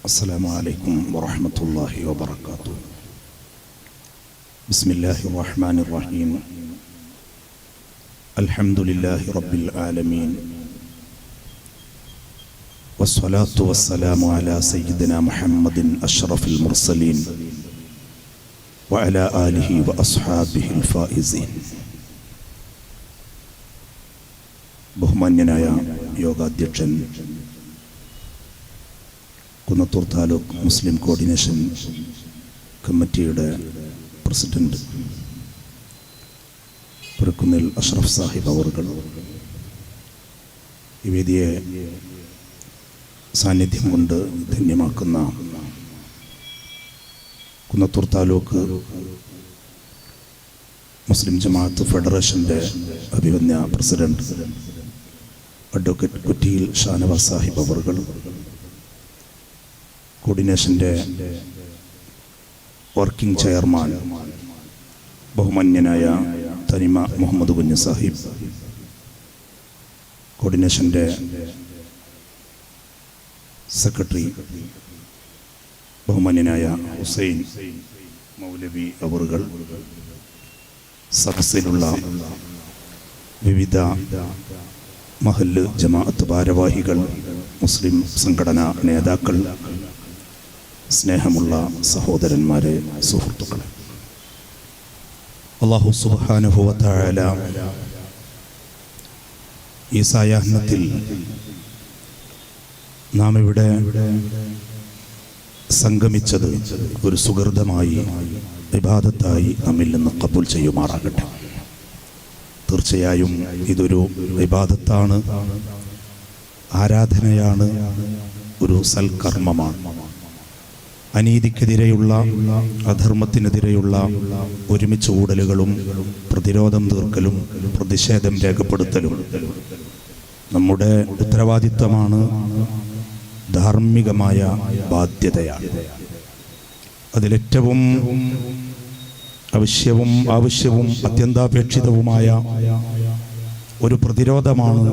السلام عليكم ورحمة الله وبركاته. بسم الله الرحمن الرحيم. الحمد لله رب العالمين، والصلاة والسلام على سيدنا محمد أشرف المرسلين وعلى آله وأصحابه الفائزين. ബഹുമാന്യനായ യോഗാധ്യക്ഷൻ, കുന്നത്തൂർ താലൂക്ക് മുസ്ലിം കോർഡിനേഷൻ കമ്മിറ്റിയുടെ പ്രസിഡന്റ് പുരക്കുന്നിൽ അഷ്റഫ് സാഹിബ് അവർകൾ, ഈ വേദിയെ സാന്നിധ്യം കൊണ്ട് ധന്യമാക്കുന്ന കുന്നത്തൂർ താലൂക്ക് മുസ്ലിം ജമാഅത്ത് ഫെഡറേഷൻ്റെ അഭിവന്യ പ്രസിഡന്റ് അഡ്വക്കേറ്റ് കുറ്റിയിൽ ഷാനവാസ് സാഹിബ് അവർകൾ, കോർഡിനേഷൻ്റെ വർക്കിംഗ് ചെയർമാൻ ബഹുമാന്യനായ തനിമ മുഹമ്മദ് കുഞ്ഞ് സാഹിബ്, കോർഡിനേഷൻ്റെ സെക്രട്ടറി ബഹുമാന്യനായ ഹുസൈൻ മൗലവി അവറുകൾ, സദസ്സിലുള്ള വിവിധ മഹല്ല് ജമാഅത്ത് ഭാരവാഹികൾ, മുസ്ലിം സംഘടനാ നേതാക്കൾ, സ്നേഹമുള്ള സഹോദരന്മാരെ, സുഹൃത്തുക്കളെ, അല്ലാഹു സുബ്ഹാനഹു വ തആല ഈ സായാഹ്നത്തിൽ നാം ഇവിടെ സംഗമിച്ചത് ഒരു സുഹൃതമായി, ഇബാദത്തായി നമ്മിൽ നിന്ന് ഖബൂൽ ചെയ്യുമാറാകട്ടെ. തീർച്ചയായും ഇതൊരു ഇബാദത്താണ്, ആരാധനയാണ്, ഒരു സൽക്കർമ്മമാണ്. അനീതിക്കെതിരെയുള്ള, അധർമ്മത്തിനെതിരെയുള്ള ഒരുമിച്ച് കൂടലുകളും പ്രതിരോധം തീർക്കലും പ്രതിഷേധം രേഖപ്പെടുത്തലും നമ്മുടെ ഉത്തരവാദിത്വമാണ്, ധാർമ്മികമായ ബാധ്യതയാണ്. അതിലേറ്റവും ആവശ്യവും അത്യന്താപേക്ഷിതവുമായ ഒരു പ്രതിരോധമാണ്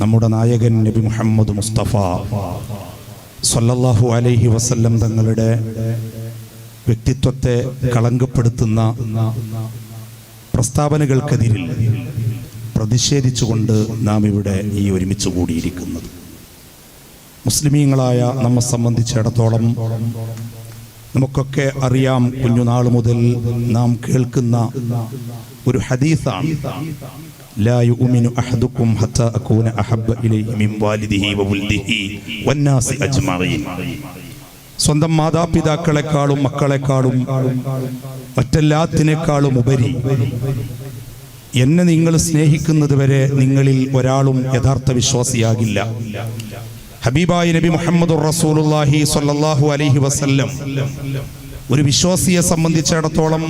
നമ്മുടെ നായകൻ നബി മുഹമ്മദ് മുസ്തഫ സ്വല്ലല്ലാഹു അലൈഹി വസല്ലം തങ്ങളുടെ വ്യക്തിത്വത്തെ കളങ്കപ്പെടുത്തുന്ന പ്രസ്താവനകൾക്കെതിരിൽ പ്രതിഷേധിച്ചുകൊണ്ട് നാം ഇവിടെ ഈ ഒരുമിച്ച് കൂടിയിരിക്കുന്നത്. മുസ്ലിമീങ്ങളായ നമ്മെ സംബന്ധിച്ചിടത്തോളം നമുക്കൊക്കെ അറിയാം, കുഞ്ഞുനാൾ മുതൽ നാം കേൾക്കുന്ന ഒരു ഹദീസാണ്, ലാ യുഅ്മിനു അഹദുക്കും ഹത്താ അകൂന അഹബ്ബ ഇലൈഹി മിൻ വാലിദിഹി വവൽദിഹി വന്നാസി അജ്മഈൻ. സ്വന്തം മാതാപിതാക്കളെക്കാളും മക്കളെക്കാളും മറ്റെല്ലാത്തിനേക്കാളും ഉപരി എന്നെ നിങ്ങൾ സ്നേഹിക്കുന്നത് വരെ നിങ്ങളിൽ ഒരാളും യഥാർത്ഥ വിശ്വാസിയാകില്ല. ഹബീബായ നബി മുഹമ്മദുർ റസൂലുള്ളാഹി സ്വല്ലല്ലാഹു അലൈഹി വസല്ലം ഒരു വിശ്വാസിയെ സംബന്ധിച്ചിടത്തോളം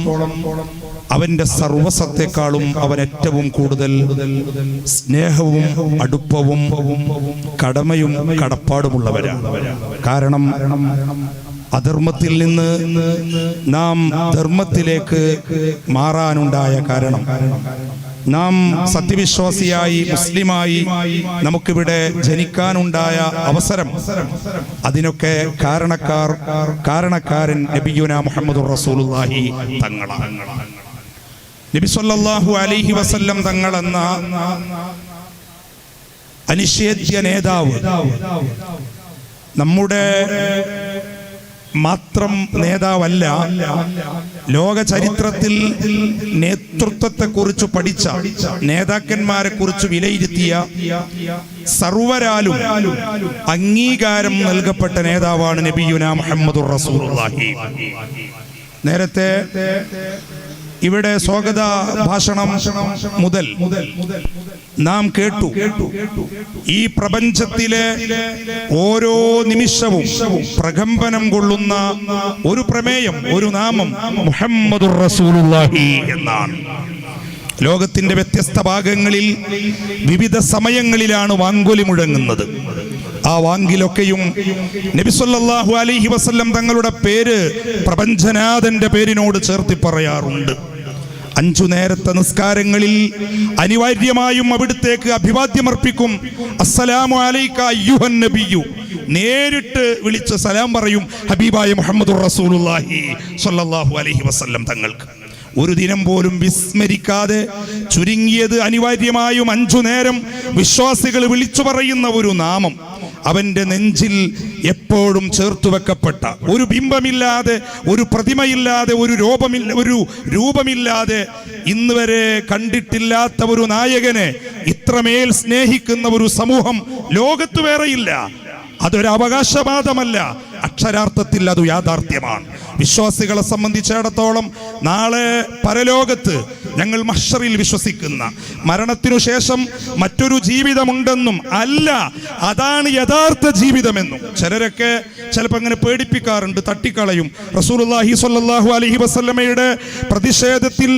അവന്റെ സർവസത്തെക്കാളും അവൻ ഏറ്റവും കൂടുതൽ സ്നേഹവും അടുപ്പവും കടമയും കടപ്പാടുമുള്ളവരാണ്. കാരണം അധർമ്മത്തിൽ നിന്ന് നാം ധർമ്മത്തിലേക്ക് മാറാനുണ്ടായ കാരണം, നാം സത്യവിശ്വാസിയായി മുസ്ലിമായി നമുക്കിവിടെ ജനിക്കാനുണ്ടായ അവസരം, അതിനൊക്കെ കാരണക്കാരൻ നബിയുനാ മുഹമ്മദുർ റസൂലുള്ളാഹി തങ്ങളാണ്. നബി സല്ലല്ലാഹു അലൈഹി വസല്ലം തങ്ങളെന്ന അനിഷേധ്യ നേതാവ് നമ്മുടെ മാത്രം നേതാവല്ല, ലോക ചരിത്രത്തിൽ നേതൃത്വത്തെക്കുറിച്ച് പഠിച്ച, നേതാക്കന്മാരെ കുറിച്ച് വിലയിരുത്തിയ, സർവരാലും അംഗീകാരം നൽകപ്പെട്ട നേതാവാണ് നബിയുനാ മുഹമ്മദുർ റസൂലുള്ളാഹി. നേരത്തെ ഇവിടെ സ്വാഗത ഭാഷണം മുതൽ നാം കേട്ടു, ഈ പ്രപഞ്ചത്തിലെ ഓരോ നിമിഷവും പ്രകമ്പനം കൊള്ളുന്ന ഒരു പ്രമേയം, ഒരു നാമം മുഹമ്മദുർ റസൂലുള്ളാഹി എന്നാണ്. ലോകത്തിന്റെ വ്യത്യസ്ത ഭാഗങ്ങളിൽ വിവിധ സമയങ്ങളിലാണ് വാങ്കൊലി മുഴങ്ങുന്നത്. ആ വാങ്കിലൊക്കെയും നബി സല്ലല്ലാഹു അലൈഹി വസല്ലം തങ്ങളുടെ പേര് പ്രപഞ്ചനാഥന്റെ പേരിനോട് ചേർത്തി പറയാറുണ്ട്. 5 നേരത്തെ നിസ്കാരങ്ങളിൽ അനിവാര്യമായും അവിടുത്തേക്ക് അഭിവാദ്യമർപ്പിക്കും. അസ്സലാമു അലൈക അയ്യുഹൻ നബിയു, നേരിട്ട് വിളിച്ച് സലാം പറയും ഹബീബായ മുഹമ്മദുർ റസൂലുള്ളാഹി സ്വല്ലല്ലാഹു അലൈഹി വസല്ലം തങ്ങൾക്ക്. ഒരു ദിനം പോലും വിസ്മരിക്കാതെ ചുരുങ്ങിയത് അനിവാര്യമായും 5 നേരം വിശ്വാസികൾ വിളിച്ചു പറയുന്ന ഒരു നാമം അവൻ്റെ നെഞ്ചിൽ എപ്പോഴും ചേർത്തു വെക്കപ്പെട്ട, ഒരു ബിംബമില്ലാതെ, ഒരു പ്രതിമയില്ലാതെ, ഒരു രൂപമില്ലാതെ ഇന്ന് വരെ കണ്ടിട്ടില്ലാത്ത ഒരു നായകനെ ഇത്രമേൽ സ്നേഹിക്കുന്ന ഒരു സമൂഹം ലോകത്ത് വേറെയില്ല. അതൊരു അവകാശവാദമല്ല, അക്ഷരാർത്ഥത്തിൽ അത് യാഥാർത്ഥ്യമാണ്. വിശ്വാസികളെ സംബന്ധിച്ചിടത്തോളം നാളെ പരലോകത്ത് ഞങ്ങൾ മഹ്ശറിൽ വിശ്വസിക്കുന്ന മരണത്തിനു ശേഷം മറ്റൊരു ജീവിതമുണ്ടെന്നും അല്ല, അതാണ് യഥാർത്ഥ ജീവിതമെന്നും ചിലരൊക്കെ ചിലപ്പോൾ അങ്ങനെ പേടിപ്പിക്കാറുണ്ട്, തട്ടിക്കളയും. റസൂലുള്ളാഹി സ്വല്ലല്ലാഹു അലൈഹി വസല്ലമയുടെ പ്രതിഷേധത്തിൽ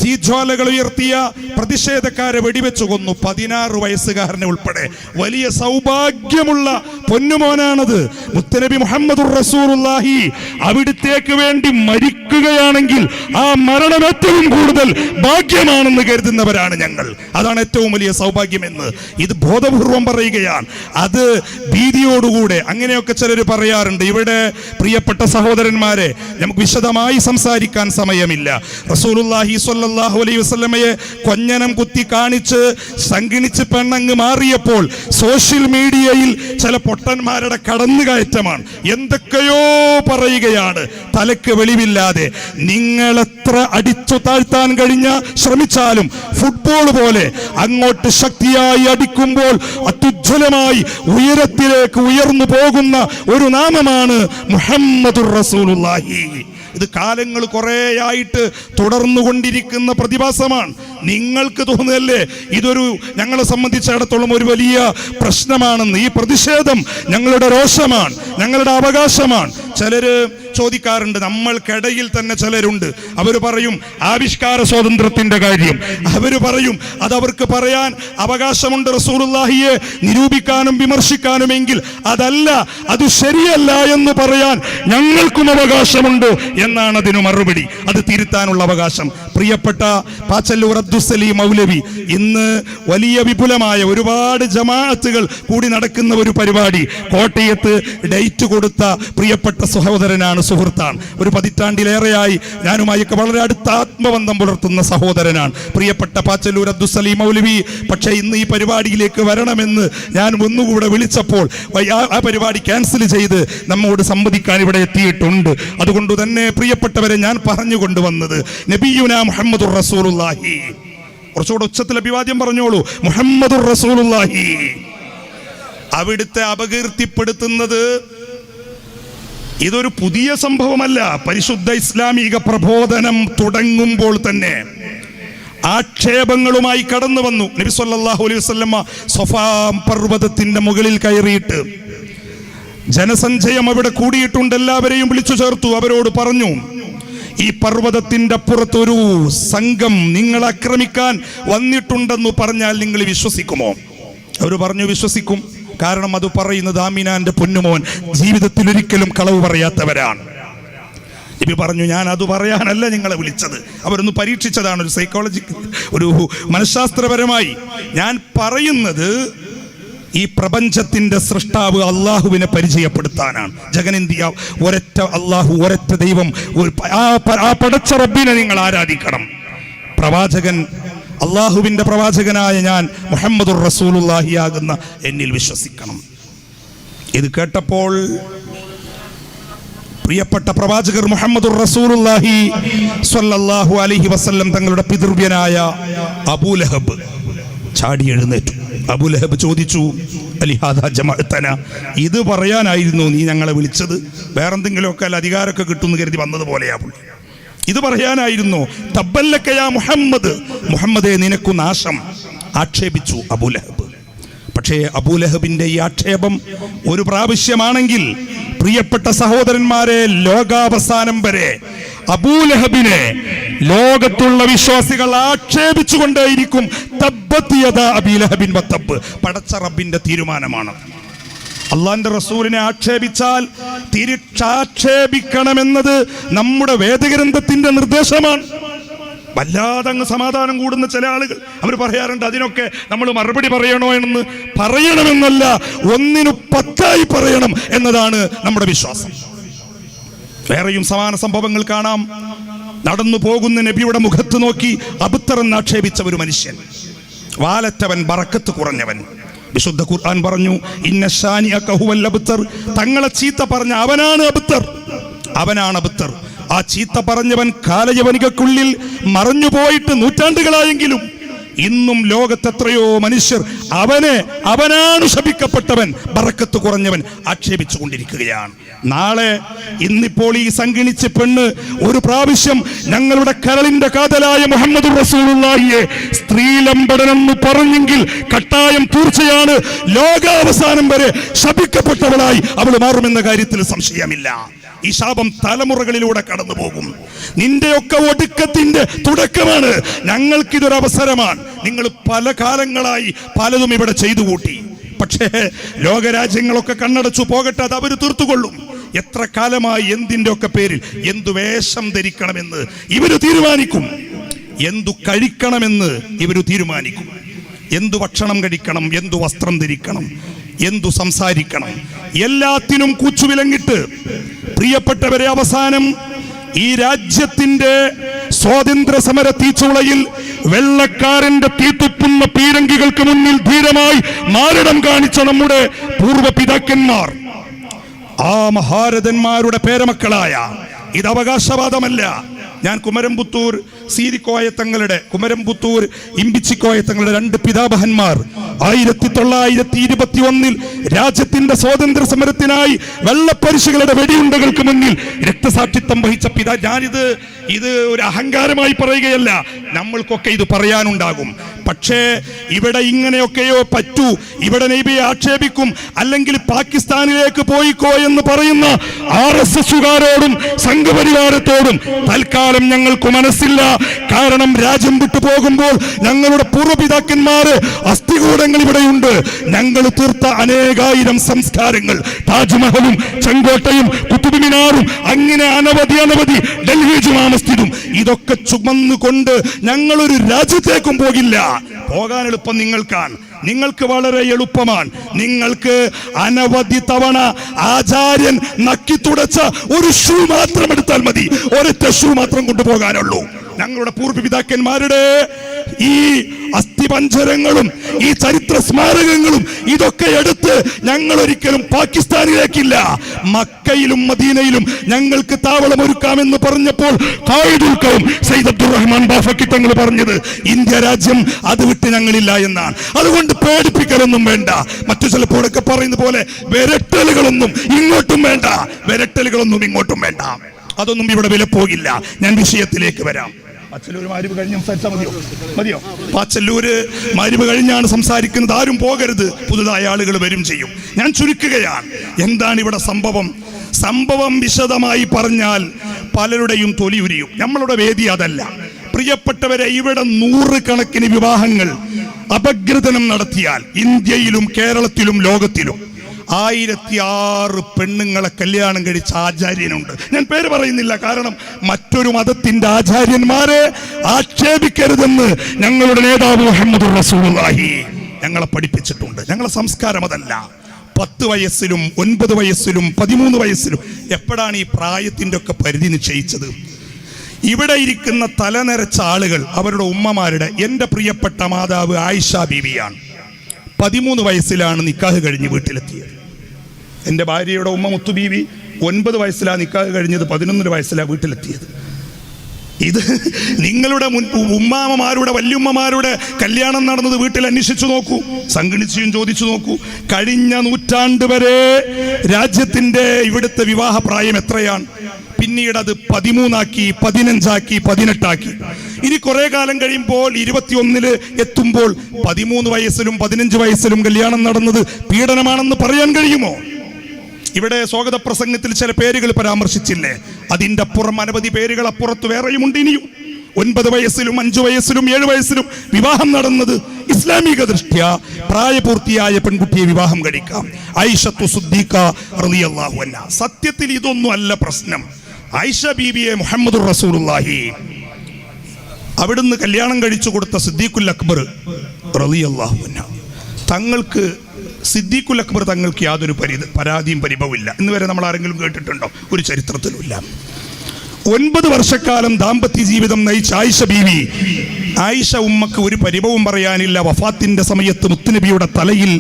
തീജ്വാലകൾ ഉയർത്തിയ പ്രതിഷേധക്കാരെ വെടിവെച്ചു കൊന്നു, 16 വയസ്സുകാരനെ ഉൾപ്പെടെ. വലിയ സൗഭാഗ്യമുള്ള പൊന്നുമോനാണത്. മുത്തനബി മുഹമ്മദുർ റസൂലുള്ളാഹി അവിടുത്തേക്ക് വേണ്ടി മരിക്കുകയാണെങ്കിൽ ആ മരണം ഏറ്റവും കൂടുതൽ ഭാഗ്യമാണെന്ന് കരുതുന്നവരാണ് ഞങ്ങൾ. അതാണ് ഏറ്റവും വലിയ സൗഭാഗ്യമെന്ന് ഇത് ബോധപൂർവം പറയുകയാണ്. അത് ഭീതിയോടുകൂടെ അങ്ങനെയൊക്കെ ചിലർ പറയാറുണ്ട്. ഇവിടെ പ്രിയപ്പെട്ട സഹോദരന്മാരെ, നമുക്ക് വിശദമായി സംസാരിക്കാൻ സമയമില്ല. റസൂലുള്ളാഹി സ്വല്ലല്ലാഹു അലൈഹി വസല്ലമയെ കൊഞ്ഞനം കുത്തി കാണിച്ച് സംഗണിച്ച് പെണ്ണങ്ങ് മാറിയപ്പോൾ സോഷ്യൽ മീഡിയയിൽ ചില പൊട്ടന്മാരുടെ കടന്നുകയറ്റമാണ്. എന്തൊക്കെയോ പറയുകയാണ് തലക്ക് വെളിവില്ലാതെ. നിങ്ങളെത്ര അടിച്ചു താഴ്ത്താൻ കഴിഞ്ഞ ശ്രമിച്ചാലും ഫുട്ബോൾ പോലെ അങ്ങോട്ട് ശക്തിയായി അടിക്കുമ്പോൾ അത്യുജ്വലമായി ഉയരത്തിലേക്ക് ഉയർന്നു പോകുന്ന ഒരു നാമമാണ് മുഹമ്മദുർ റസൂലുള്ളാഹി. ഇത് കാലങ്ങൾ കുറേയായിട്ട് തുടർന്നുകൊണ്ടിരിക്കുന്ന പ്രതിഭാസമാണ്. നിങ്ങൾക്ക് തോന്നുന്നല്ലേ ഇതൊരു ഞങ്ങളെ സംബന്ധിച്ചിടത്തോളം ഒരു വലിയ പ്രശ്നമാണെന്ന്? ഈ പ്രതിഷേധം ഞങ്ങളുടെ രോഷമാണ്, ഞങ്ങളുടെ അവകാശമാണ്. ചിലര് ചോദിക്കാറുണ്ട്, നമ്മൾക്കിടയിൽ തന്നെ ചിലരുണ്ട്, അവർ പറയും ആവിഷ്കാര സ്വാതന്ത്ര്യത്തിന്റെ കാര്യം, അവർ പറയും അതവർക്ക് പറയാൻ അവകാശമുണ്ട് റസൂലുള്ളാഹിയെ നിരൂപിക്കാനും വിമർശിക്കാനുമെങ്കിൽ അതല്ല, അത് ശരിയല്ല എന്ന് പറയാൻ ഞങ്ങൾക്കും അവകാശമുണ്ട് എന്നാണ് അതിനു മറുപടി. അത് തിരുത്താനുള്ള അവകാശം. പ്രിയപ്പെട്ട പാച്ചല്ലൂർ അബ്ദുസ്സലീം മൗലവി ഇന്ന് വലിയ വിപുലമായ ഒരുപാട് ജമാഅത്തുകൾ കൂടി നടക്കുന്ന ഒരു പരിപാടി കോട്ടയത്ത് ഡേറ്റ് കൊടുത്ത പ്രിയപ്പെട്ട സഹോദരനാണ്, സുഹൃത്താണ്. ഒരു 10 പതിറ്റാണ്ടിലേറെയായി ഞാനുമായൊക്കെ വളരെ അടുത്ത ആത്മബന്ധം പുലർത്തുന്ന സഹോദരനാണ് പ്രിയപ്പെട്ട പാച്ചല്ലൂർ അബ്ദുസ്സലീം മൗലവി. പക്ഷേ ഇന്ന് ഈ പരിപാടിയിലേക്ക് വരണമെന്ന് ഞാൻ ഒന്നുകൂടെ വിളിച്ചപ്പോൾ ആ പരിപാടി ക്യാൻസൽ ചെയ്ത് നമ്മോട് സംവദിക്കാൻ ഇവിടെ എത്തിയിട്ടുണ്ട്. അതുകൊണ്ട് തന്നെ പ്രിയപ്പെട്ടവരെ, ഞാൻ പറഞ്ഞു കൊണ്ടുവന്നത് നബിയുനാ മുഹമ്മദുർ റസൂലുള്ളാഹി. കുറച്ചുകൂടെ ഉച്ചത്തിൽ അഭിവാദ്യം പറഞ്ഞോളൂ. മുഹമ്മദുർ റസൂലുള്ളാഹി. അവിടുത്തെ അപകീർത്തിപ്പെടുത്തുന്നത് ഇതൊരു പുതിയ സംഭവമല്ല. പരിശുദ്ധ ഇസ്ലാമിക പ്രബോധനം തുടങ്ങുമ്പോൾ തന്നെ ആക്ഷേപങ്ങളുമായി കടന്നു വന്നു. നബി സല്ലല്ലാഹു അലൈഹി വസല്ലമ സഫാ പർവ്വതത്തിന്റെ മുകളിൽ കയറിയിട്ട് ജനസഞ്ചയം അവിടെ കൂടിയിട്ടുണ്ട്, എല്ലാവരെയും വിളിച്ചു ചേർത്തു. അവരോട് പറഞ്ഞു, ഈ പർവ്വതത്തിന്റെ അപ്പുറത്തൊരു സംഘം നിങ്ങളെ ആക്രമിക്കാൻ വന്നിട്ടുണ്ടെന്ന് പറഞ്ഞാൽ നിങ്ങൾ വിശ്വസിക്കുമോ? അവർ പറഞ്ഞു, വിശ്വസിക്കും. കാരണം അത് പറയുന്നത് ആമിനാന്റെ പൊന്നുമോൻ ജീവിതത്തിൽ ഒരിക്കലും കളവ് പറയാത്തവരാണ്. നബി പറഞ്ഞു, ഞാൻ അത് പറയാനല്ല നിങ്ങളെ വിളിച്ചത്. അവരൊന്ന് പരീക്ഷിച്ചതാണ്, ഒരു സൈക്കോളജിക്കൽ, ഒരു മനഃശാസ്ത്രപരമായി. ഞാൻ പറയുന്നത് ഈ പ്രപഞ്ചത്തിന്റെ സൃഷ്ടാവ് അള്ളാഹുവിനെ പരിചയപ്പെടുത്താനാണ്. ജഗനിന്ത്യ ഒരൊറ്റ അള്ളാഹു, ഒരൊറ്റ ദൈവം, ആ പടച്ച റബ്ബിനെ നിങ്ങൾ ആരാധിക്കണം. പ്രവാചകൻ, അള്ളാഹുവിന്റെ പ്രവാചകനായ ഞാൻ മുഹമ്മദുർ റസൂലുള്ളാഹി ആകുന്ന എന്നിൽ വിശ്വസിക്കണം. ഇത് കേട്ടപ്പോൾ പ്രിയപ്പെട്ട പ്രവാചകർ മുഹമ്മദുർ റസൂലുള്ളാഹി സ്വല്ലല്ലാഹു അലൈഹി വസല്ലം തങ്ങളുടെ പിതൃവ്യനായ അബൂലഹബ് ചാടി എഴുന്നേറ്റു. അബൂലഹബ് ചോദിച്ചു, അലിഹാദാ ജമഅതന, ഇത് പറയാനായിരുന്നു നീ ഞങ്ങളെ വിളിച്ചത്? വേറെന്തെങ്കിലുമൊക്കെ അധികാരമൊക്കെ കിട്ടുമെന്ന് കരുതി വന്നതുപോലെയാ പുള്ളി. ഇത് പറയാനായിരുന്നു. തബ്ബല്ലക യാ മുഹമ്മദ്, മുഹമ്മദേ നിനക്കു നാശം, ആക്ഷേപിച്ചു അബൂലഹബ്. പക്ഷേ അബൂലഹബിന്റെ ഈ ആക്ഷേപം ഒരു പ്രാവശ്യമാണെങ്കിൽ പ്രിയപ്പെട്ട സഹോദരന്മാരെ, ലോകാവസാനം വരെ അബൂലഹബിനെ ലോകത്തുള്ള വിശ്വാസികൾ ആക്ഷേപിച്ചുകൊണ്ടേയിരിക്കും. തബ്ബത് യദാ അബീ ലഹബിൻ വതബ്ബ്. പടച്ച റബ്ബിന്റെ തീരുമാനമാണ്. അള്ളാന്റെ റസൂലിനെ ആക്ഷേപിച്ചാൽ തിരിച്ചാക്ഷേപിക്കണമെന്നത് നമ്മുടെ വേദഗ്രന്ഥത്തിന്റെ നിർദ്ദേശമാണ്. വല്ലാതെ അങ്ങ് സമാധാനം കൂടുന്ന ചില ആളുകൾ അവർ പറയാറുണ്ട്, അതിനൊക്കെ നമ്മൾ മറുപടി പറയണോ എന്ന്. പറയണമെന്നല്ല, 1ന് 10 പറയണം എന്നതാണ് നമ്മുടെ വിശ്വാസം. വേറെയും സമാന സംഭവങ്ങൾ കാണാം. നടന്നു പോകുന്ന നബിയുടെ മുഖത്ത് നോക്കി അബ്തർ എന്ന് ആക്ഷേപിച്ച ഒരു മനുഷ്യൻ, വാലറ്റവൻ, ബറക്കത്ത് കുറഞ്ഞവൻ. വിശുദ്ധ ഖുർആൻ പറഞ്ഞു, ഇന്ന ശാനിഅക ഹുവൽ അബ്തർ, തങ്ങളെ ചീത്ത പറഞ്ഞ അവനാണ് അബ്തർ, അവനാണ് അബ്തർ. ആ ചീത്ത പറഞ്ഞവൻ കാലയവനികക്കുള്ളിൽ മറഞ്ഞു പോയിട്ട് നൂറ്റാണ്ടുകളായെങ്കിലും ഇന്നും ലോകത്തെത്രയോ മനുഷ്യർ അവനാണ് ശപിക്കപ്പെട്ടവൻ, ബറക്കത്ത് കുറഞ്ഞവൻ ആക്ഷേപിച്ചു കൊണ്ടിരിക്കുകയാണ്. നാളെ ഇന്നിപ്പോൾ ഈ സംഗണിച്ച പെണ്ണ് ഒരു പ്രാവശ്യം ഞങ്ങളുടെ കരളിന്റെ കാതലായ മുഹമ്മദ് റസൂലുള്ളാഹിയെ സ്ത്രീലമ്പടനെന്ന് പറഞ്ഞെങ്കിൽ കട്ടായം തീർച്ചയാണ് ലോകാവസാനം വരെ ശപിക്കപ്പെട്ടവളായി അവൾ മാറുമെന്ന കാര്യത്തിൽ സംശയമില്ല. ഈ ശാപം തലമുറകളിലൂടെ കടന്നു പോകും. നിന്റെയൊക്കെ ഒടുക്കത്തിന്റെ തുടക്കമാണ്. ഞങ്ങൾക്കിതൊരു അവസരമാണ്. നിങ്ങൾ പല കാലങ്ങളായി പലതും ഇവിടെ ചെയ്തു കൂട്ടി. പക്ഷേ ലോകരാജ്യങ്ങളൊക്കെ കണ്ണടച്ചു പോകട്ടെ, അത് അവർ തീർത്തുകൊള്ളും. എത്ര കാലമായി എന്തിൻ്റെ ഒക്കെ പേരിൽ എന്തു വേഷം ധരിക്കണമെന്ന് ഇവര് തീരുമാനിക്കും, എന്തു കഴിക്കണമെന്ന് ഇവര് തീരുമാനിക്കും, എന്തു ഭക്ഷണം കഴിക്കണം, എന്തു വസ്ത്രം ധരിക്കണം, എന്തു സംസാരിക്കണം, എല്ലാത്തിനും കൂച്ചുവിലങ്ങിട്ട് പ്രിയപ്പെട്ടവരെ അവസാനം ഈ രാജ്യത്തിന്റെ സ്വാതന്ത്ര്യ സമര തീച്ചുളയിൽ വെള്ളക്കാരന്റെ തീത്തുപ്പുന്ന പീരങ്കികൾക്ക് മുന്നിൽ ധീരമായി മാരടം കാണിച്ച നമ്മുടെ പൂർവ്വ പിതാക്കന്മാർ, ആ മഹാരഥന്മാരുടെ പേരമക്കളായ, ഇത് അവകാശവാദമല്ല. ഞാൻ കുമരംപുത്തൂർ സീരിക്കോയത്തങ്ങളുടെ, കുമരംപുത്തൂർ ഇമ്പിച്ചിക്കോയത്തങ്ങളുടെ 2 പിതാമഹന്മാർ 1921 രാജ്യത്തിന്റെ സ്വാതന്ത്ര്യ സമരത്തിനായി വെള്ളപ്പരിശുകളുടെ വെടിയുണ്ടകൾക്ക് മുന്നിൽ രക്തസാക്ഷിത്വം വഹിച്ച ഇത് ഒരു അഹങ്കാരമായി പറയുകയല്ല, നമ്മൾക്കൊക്കെ ഇത് പറയാനുണ്ടാകും. പക്ഷേ ഇവിടെ ഇങ്ങനെയൊക്കെയോ പറ്റൂ, ഇവിടെ നബിയെ ആക്ഷേപിക്കും, അല്ലെങ്കിൽ പാകിസ്ഥാനിലേക്ക് പോയിക്കോ എന്ന് പറയുന്ന RSSകാരോടും സംഘപരിവാരത്തോടും തൽക്കാലം ഞങ്ങൾക്ക് മനസ്സില്ല. കാരണം രാജ്യം വിട്ടു പോകുമ്പോൾ ഞങ്ങളുടെ പൂർവ്വപിതാക്കന്മാര് അസ്ഥികൂടങ്ങൾ ഇവിടെയുണ്ട്. ഞങ്ങൾ തീർത്ത അനേകായിരം സംസ്കാരങ്ങൾ, താജ്മഹലും ചെങ്കോട്ടയും കുത്തുബ് മിനാറും അങ്ങനെ അനവധി ഡൽഹി ജുമാ മസ്ജിദും, ഇതൊക്കെ ചുമന്നുകൊണ്ട് ഞങ്ങളൊരു രാജ്യത്തേക്കും പോകില്ല. പോകാൻ എളുപ്പം നിങ്ങൾക്കാണ്, നിങ്ങൾക്ക് വളരെ എളുപ്പമാണ്. നിങ്ങൾക്ക് അനവധി തവണ ആചാര്യൻ നക്കി തുടച്ച ഒരു ഷൂ മാത്രം എടുത്താൽ മതി, ഒരൊറ്റ ഷൂ മാത്രം കൊണ്ടുപോകാനുള്ളൂ. ഞങ്ങളുടെ പൂർവ്വപിതാക്കന്മാരുടെ ഈ അസ്ഥിപഞ്ജരങ്ങളും ഈ ചരിത്ര സ്മാരകങ്ങളും ഇതൊക്കെ എടുത്ത് ഞങ്ങൾ ഒരിക്കലും പാകിസ്ഥാനിലേക്കില്ല, മക്കയിലും മദീനയിലും ഞങ്ങൾക്ക് താവളമൊരുക്കാമെന്ന് പറഞ്ഞപ്പോൾ ഖായിദുൽ ഖൗം സയ്യിദ് അബ്ദുറഹ്മാൻ ബാഫക്കി തങ്ങൾ പറഞ്ഞത് ഇന്ത്യ രാജ്യം അത് വിട്ട് ഞങ്ങളില്ല എന്നാണ്. അതുകൊണ്ട് പേടിപ്പിക്കലൊന്നും വേണ്ട. മറ്റു ചിലപ്പോഴൊക്കെ പറയുന്ന പോലെ വിരട്ടലുകളൊന്നും ഇങ്ങോട്ടും വേണ്ട, വിരട്ടലുകളൊന്നും ഇങ്ങോട്ടും വേണ്ട. അതൊന്നും ഇവിടെ വില പോകില്ല. ഞാൻ വിഷയത്തിലേക്ക് വരാം. പാച്ചല്ലൂർ മഗ്‌രിബ് കഴിഞ്ഞ് സംസാരിച്ചാൽ മതിയോ? പാച്ചല്ലൂര് മഗ്‌രിബ് കഴിഞ്ഞാണ് സംസാരിക്കുന്നത്. ആരും പോകരുത്, പുതുതായ ആളുകൾ വരും ചെയ്യും. ഞാൻ ചുരുക്കുകയാണ്. എന്താണ് ഇവിടെ സംഭവം വിശദമായി പറഞ്ഞാൽ പലരുടെയും തൊലി ഉരിയും. നമ്മളുടെ വേദി അതല്ല. പ്രിയപ്പെട്ടവരെ, ഇവിടെ 100 കണക്കിന് വിവാഹങ്ങൾ അപഗ്രഥനം നടത്തിയാൽ ഇന്ത്യയിലും കേരളത്തിലും ലോകത്തിലും 1006 പെണ്ണുങ്ങളെ കല്യാണം കഴിച്ച ആചാര്യനുണ്ട്. ഞാൻ പേര് പറയുന്നില്ല, കാരണം മറ്റൊരു മതത്തിന്റെ ആചാര്യന്മാരെ ആക്ഷേപിക്കരുതെന്ന് ഞങ്ങളുടെ നേതാവ് മുഹമ്മദ് റസൂലുള്ളാഹി ഞങ്ങളെ പഠിപ്പിച്ചിട്ടുണ്ട്. ഞങ്ങളെ സംസ്കാരം അതല്ല. 10 വയസ്സിലും 9 വയസ്സിലും 13 വയസ്സിലും എപ്പോഴാണ് ഈ പ്രായത്തിന്റെ ഒക്കെ പരിധി നിശ്ചയിച്ചത്? ഇവിടെ ഇരിക്കുന്ന തലനരച്ച ആളുകൾ അവരുടെ ഉമ്മമാരുടെ, എൻ്റെ പ്രിയപ്പെട്ട മാതാവ് ആയിഷ ബീവിയാണ്. 13 വയസ്സിലാണ് നിക്കാഹ് കഴിഞ്ഞ് വീട്ടിലെത്തിയത്. എൻ്റെ ഭാര്യയുടെ ഉമ്മ മുത്തു ബീവി 9 വയസ്സിലാണ് നിക്കാഹ് കഴിഞ്ഞത്, 11 വയസ്സിലാണ് വീട്ടിലെത്തിയത്. ഇത് നിങ്ങളുടെ ഉമ്മാമ്മമാരുടെ വല്യുമ്മമാരുടെ കല്യാണം നടന്നത് വീട്ടിൽ അന്വേഷിച്ചു നോക്കൂ, സംഗണിച്ചും ചോദിച്ചു നോക്കൂ. കഴിഞ്ഞ നൂറ്റാണ്ട് വരെ രാജ്യത്തിൻ്റെ ഇവിടുത്തെ വിവാഹ പ്രായം എത്രയാണ്? പിന്നീട് അത് 13 15 18 ഇനി കുറെ കാലം കഴിയുമ്പോൾ 21 എത്തുമ്പോൾ 13 വയസ്സിലും 15 വയസ്സിലും കല്യാണം നടന്നത് പീഡനമാണെന്ന് പറയാൻ കഴിയുമോ? ഇവിടെ സ്വാഗത പ്രസംഗത്തിൽ ചില പേരുകൾ പരാമർശിച്ചില്ലേ? അതിൻ്റെ അപ്പുറം അനവധി പേരുകൾ അപ്പുറത്ത് വേറെയുമുണ്ട്. ഇനിയും 9 വയസ്സിലും 5 വയസ്സിലും 7 വയസ്സിലും വിവാഹം നടന്നത് ഇസ്ലാമിക ദൃഷ്ട്യാ പ്രായപൂർത്തിയായ പെൺകുട്ടിയെ വിവാഹം കഴിക്കാം. ആയിഷത്തു സിദ്ദീഖ റളിയല്ലാഹു അൻഹ. സത്യത്തിൽ ഇതൊന്നും അല്ല പ്രശ്നം. ആയിഷ ബീവിയെ മുഹമ്മദുർ റസൂലുള്ളാഹി അവിടുന്ന് കല്യാണം കഴിച്ചു കൊടുത്ത സിദ്ദീഖുൽ അക്ബർ റളിയല്ലാഹു അൻഹു തങ്ങൾക്ക് സിദ്ദീഖുൽ അക്ബർ തങ്ങൾക്ക് യാതൊരു പരാതിയും പരിഭവമില്ല എന്ന് വരെ നമ്മൾ ആരെങ്കിലും കേട്ടിട്ടുണ്ടോ? ഒരു ചരിത്രത്തിലുമില്ല. 9 വർഷക്കാലം ദാമ്പത്യ ജീവിതം നയിച്ച ആയിഷ ബീവി, ആയിഷ ഉമ്മക്ക് ഒരു പരിഭവം പറയാനില്ല. വഫാത്തിന്റെ സമയത്ത് മുത്തുനബിയുടെ തലയിൽ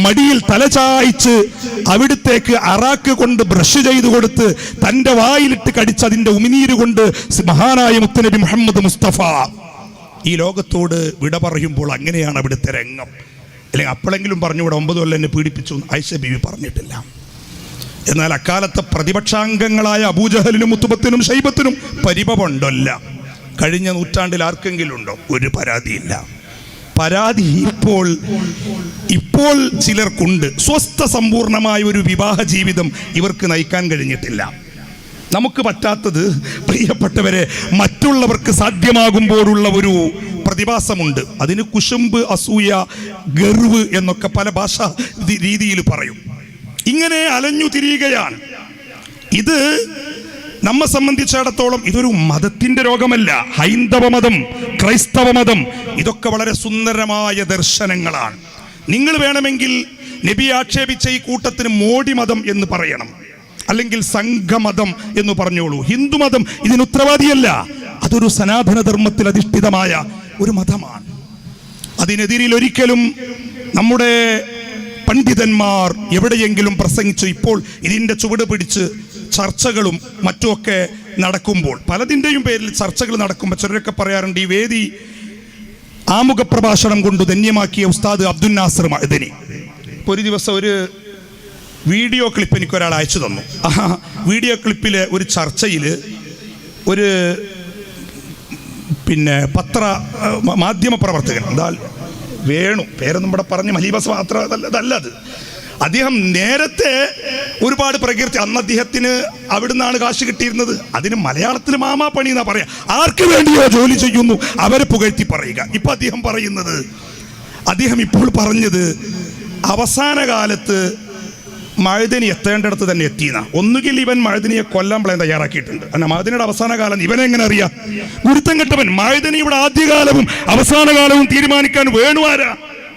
മടിയിൽ തല ചായ്ച്ച് അവിടത്തേക്ക് അറാക്ക് കൊണ്ട് ബ്രഷ് ചെയ്തു കൊടുത്ത് തൻ്റെ വായിലിട്ട് കടിച്ച് അതിൻ്റെ ഉമിനീര് കൊണ്ട് മഹാനായ മുത്തുനബി മുഹമ്മദ് മുസ്തഫ ഈ ലോകത്തോട് വിട പറയുമ്പോൾ അങ്ങനെയാണ് അവിടുത്തെ രംഗം. അല്ലെങ്കിൽ അപ്പോഴെങ്കിലും പറഞ്ഞുകൂടെ 9 കൊല്ലം എന്നെ പീഡിപ്പിച്ചു ആയിഷ ബീവി പറഞ്ഞിട്ടില്ല. എന്നാൽ അക്കാലത്തെ പ്രതിപക്ഷാംഗങ്ങളായ അബൂജഹലിനും മുത്തുബത്തിനും ഷൈബത്തിനും പരിഭവമുണ്ടല്ല. കഴിഞ്ഞ നൂറ്റാണ്ടിൽ ആർക്കെങ്കിലും ഉണ്ടോ? ഒരു പരാതിയില്ല. പരാതി ഇപ്പോൾ ചിലർക്കുണ്ട്. സ്വസ്ഥ സമ്പൂർണമായ ഒരു വിവാഹ ജീവിതം ഇവർക്ക് നയിക്കാൻ കഴിഞ്ഞിട്ടില്ല. നമുക്ക് പറ്റാത്തത് പ്രിയപ്പെട്ടവരെ മറ്റുള്ളവർക്ക് സാധ്യമാകുമ്പോഴുള്ള ഒരു പ്രതിഭാസമുണ്ട്. അതിന് കുശുമ്പ്, അസൂയ, ഗർവ് എന്നൊക്കെ പല ഭാഷാ രീതിയിൽ പറയും. ഇങ്ങനെ അലഞ്ഞു തിരിയുകയാണ്. ഇത് നമ്മെ സംബന്ധിച്ചിടത്തോളം ഇതൊരു മതത്തിന്റെ രോഗമല്ല. ഹൈന്ദവ മതം, ക്രൈസ്തവ മതം ഇതൊക്കെ വളരെ സുന്ദരമായ ദർശനങ്ങളാണ്. നിങ്ങൾ വേണമെങ്കിൽ നബി ആക്ഷേപിച്ച ഈ കൂട്ടത്തിന് മോഡി മതം എന്ന് പറയണം, അല്ലെങ്കിൽ സംഘമതം എന്ന് പറഞ്ഞോളൂ. ഹിന്ദുമതം ഇതിന് ഉത്തരവാദിയല്ല. അതൊരു സനാതന ധർമ്മത്തിൽ അധിഷ്ഠിതമായ ഒരു മതമാണ്. അതിനെതിരിൽ ഒരിക്കലും നമ്മുടെ പണ്ഡിതന്മാർ എവിടെയെങ്കിലും പ്രസംഗിച്ചു. ഇപ്പോൾ ഇതിൻ്റെ ചുവട് പിടിച്ച് ചർച്ചകളും മറ്റുമൊക്കെ നടക്കുമ്പോൾ, പലതിൻ്റെയും പേരിൽ ചർച്ചകൾ നടക്കുമ്പോൾ ചിലരൊക്കെ പറയാറുണ്ട്, ഈ വേദി ആമുഖ പ്രഭാഷണം കൊണ്ട് ധന്യമാക്കിയ ഉസ്താദ് അബ്ദുൽ നാസർ മഅ്ദനി ഇപ്പോൾ ഒരു ദിവസം ഒരു വീഡിയോ ക്ലിപ്പ് എനിക്കൊരാൾ അയച്ചു തന്നു. ആ വീഡിയോ ക്ലിപ്പിലെ ഒരു ചർച്ചയിൽ ഒരു മാധ്യമ പ്രവർത്തകൻ, എന്താ വേണു, പേരൊന്നും ഇവിടെ പറഞ്ഞ് മലീബസ് മാത്രം അതല്ല, അത് അദ്ദേഹം നേരത്തെ ഒരുപാട് പ്രകീർത്തി. അന്ന് അദ്ദേഹത്തിന് അവിടുന്നാണ് കാശ് കിട്ടിയിരുന്നത്. അതിന് മലയാളത്തിൽ മാമാ പണി എന്നാ പറയാ. ആർക്ക് വേണ്ടിയോ ജോലി ചെയ്യുന്നു അവരെ പുകഴ്ത്തി പറയുക. ഇപ്പൊ അദ്ദേഹം ഇപ്പോൾ പറഞ്ഞത് അവസാന കാലത്ത് മഅ്ദനി എത്തേണ്ടടുത്ത് തന്നെ എത്തിയെന്ന. ഒന്നുകിൽ ഇവൻ മഅ്ദനിയെ കൊല്ലാൻ പ്ലാൻ തയ്യാറാക്കിയിട്ടുണ്ട്. അല്ല, മഅ്ദനിയുടെ അവസാന കാലം ഇവനെ എങ്ങനെ അറിയാം? ഗുരുത്തം കെട്ടവൻ. മഅ്ദനിയുടെ ആദ്യകാലവും അവസാന കാലവും തീരുമാനിക്കാൻ വേണു ആരാ?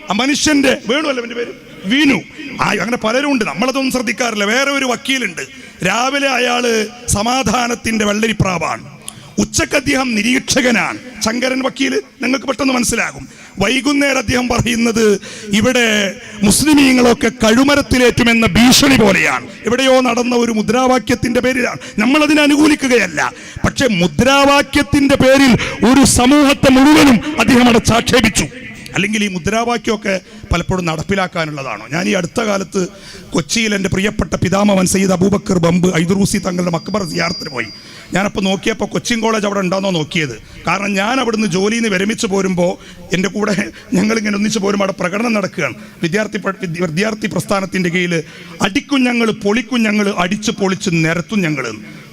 ആ മനുഷ്യന്റെ വേണു അല്ല അവന്റെ പേര്, വീനു. അങ്ങനെ പലരും ഉണ്ട്, നമ്മളതൊന്നും ശ്രദ്ധിക്കാറില്ല. വേറെ ഒരു വക്കീലുണ്ട്. രാവിലെ അയാള് സമാധാനത്തിന്റെ വെള്ളരിപ്രാവാണ്, ഉച്ചക്ക് അദ്ദേഹം നിരീക്ഷകനാണ്. ശങ്കരൻ വക്കീല്, നിങ്ങൾക്ക് പെട്ടെന്ന് മനസ്സിലാകും. വൈകുന്നേരം അദ്ദേഹം പറയുന്നത് ഇവിടെ മുസ്ലിമീങ്ങളൊക്കെ കഴുമരത്തിലേറ്റുമെന്ന ഭീഷണി പോലെയാണ്. എവിടെയോ നടന്ന ഒരു മുദ്രാവാക്യത്തിന്റെ പേരിലാണ്. നമ്മളതിനെ അനുകൂലിക്കുകയല്ല. പക്ഷെ മുദ്രാവാക്യത്തിന്റെ പേരിൽ ഒരു സമൂഹത്തെ മുഴുവനും അദ്ദേഹം അടച്ചാക്ഷേപിച്ചു. അല്ലെങ്കിൽ ഈ മുദ്രാവാക്യമൊക്കെ പലപ്പോഴും നടപ്പിലാക്കാനുള്ളതാണോ? ഞാൻ ഈ അടുത്ത കാലത്ത് കൊച്ചിയിൽ എൻ്റെ പ്രിയപ്പെട്ട പിതാമഹൻ സയ്യിദ് അബൂബക്കർ ബംബ് ഐദറൂസി തങ്ങളുടെ മക്ബറ സിയാറത്തിന് പോയി. ഞാനപ്പോൾ നോക്കിയപ്പോൾ കൊച്ചിൻ കോളേജ് അവിടെ ഉണ്ടോയെന്നോ നോക്കിയത്. കാരണം ഞാൻ അവിടുന്ന് ജോലിയിൽ നിന്ന് വിരമിച്ച് പോരുമ്പോൾ എൻ്റെ കൂടെ ഞങ്ങളിങ്ങനെ ഒന്നിച്ച് പോരുമ്പോൾ അവിടെ പ്രകടനം നടക്കുകയാണ്. വിദ്യാർത്ഥി പ്രസ്ഥാനത്തിൻ്റെ കീഴിൽ അടിക്കും ഞങ്ങൾ, പൊളിക്കും ഞങ്ങൾ, അടിച്ച് പൊളിച്ച് നിരത്തും ഞങ്ങൾ.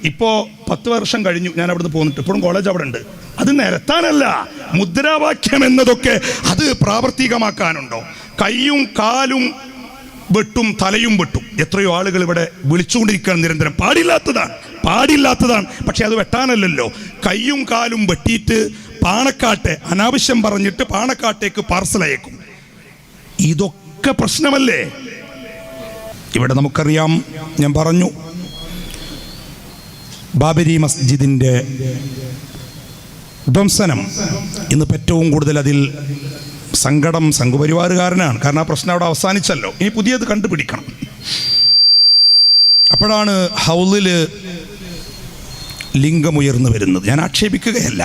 ഇപ്പോൾ 10 വർഷം കഴിഞ്ഞു ഞാൻ അവിടുന്ന് പോന്നിട്ട്. ഇപ്പോഴും കോളേജ് അവിടെ ഉണ്ട്. അത് നിരത്താനല്ല, മുദ്രാവാക്യം എന്നതൊക്കെ അത് പ്രാവർത്തികമാക്കാനുണ്ടോ? കയ്യും കാലും വെട്ടും തലയും വെട്ടും എത്രയോ ആളുകൾ ഇവിടെ വിളിച്ചുകൊണ്ടിരിക്കുകയാണ് നിരന്തരം. പാടില്ലാത്തതാണ്. പക്ഷെ അത് വെട്ടാനല്ലല്ലോ. കയ്യും കാലും വെട്ടിയിട്ട് പാണക്കാട്ടെ അനാവശ്യം പറഞ്ഞിട്ട് പാണക്കാട്ടേക്ക് പാർസൽ അയക്കും. ഇതൊക്കെ പ്രശ്നമല്ലേ? ഇവിടെ നമുക്കറിയാം, ഞാൻ പറഞ്ഞു, ബാബരി മസ്ജിദിൻ്റെ ധ്വംസനം ഇന്നിപ്പോൾ ഏറ്റവും കൂടുതൽ അതിൽ സങ്കടം സംഘപരിവാറുകാരനാണ്. കാരണം ആ പ്രശ്നം അവിടെ അവസാനിച്ചല്ലോ. ഇനി പുതിയത് കണ്ടുപിടിക്കണം. അപ്പോഴാണ് ഹൗലിൽ ലിംഗം ഉയർന്നു വരുന്നത്. ഞാൻ ആക്ഷേപിക്കുകയല്ല.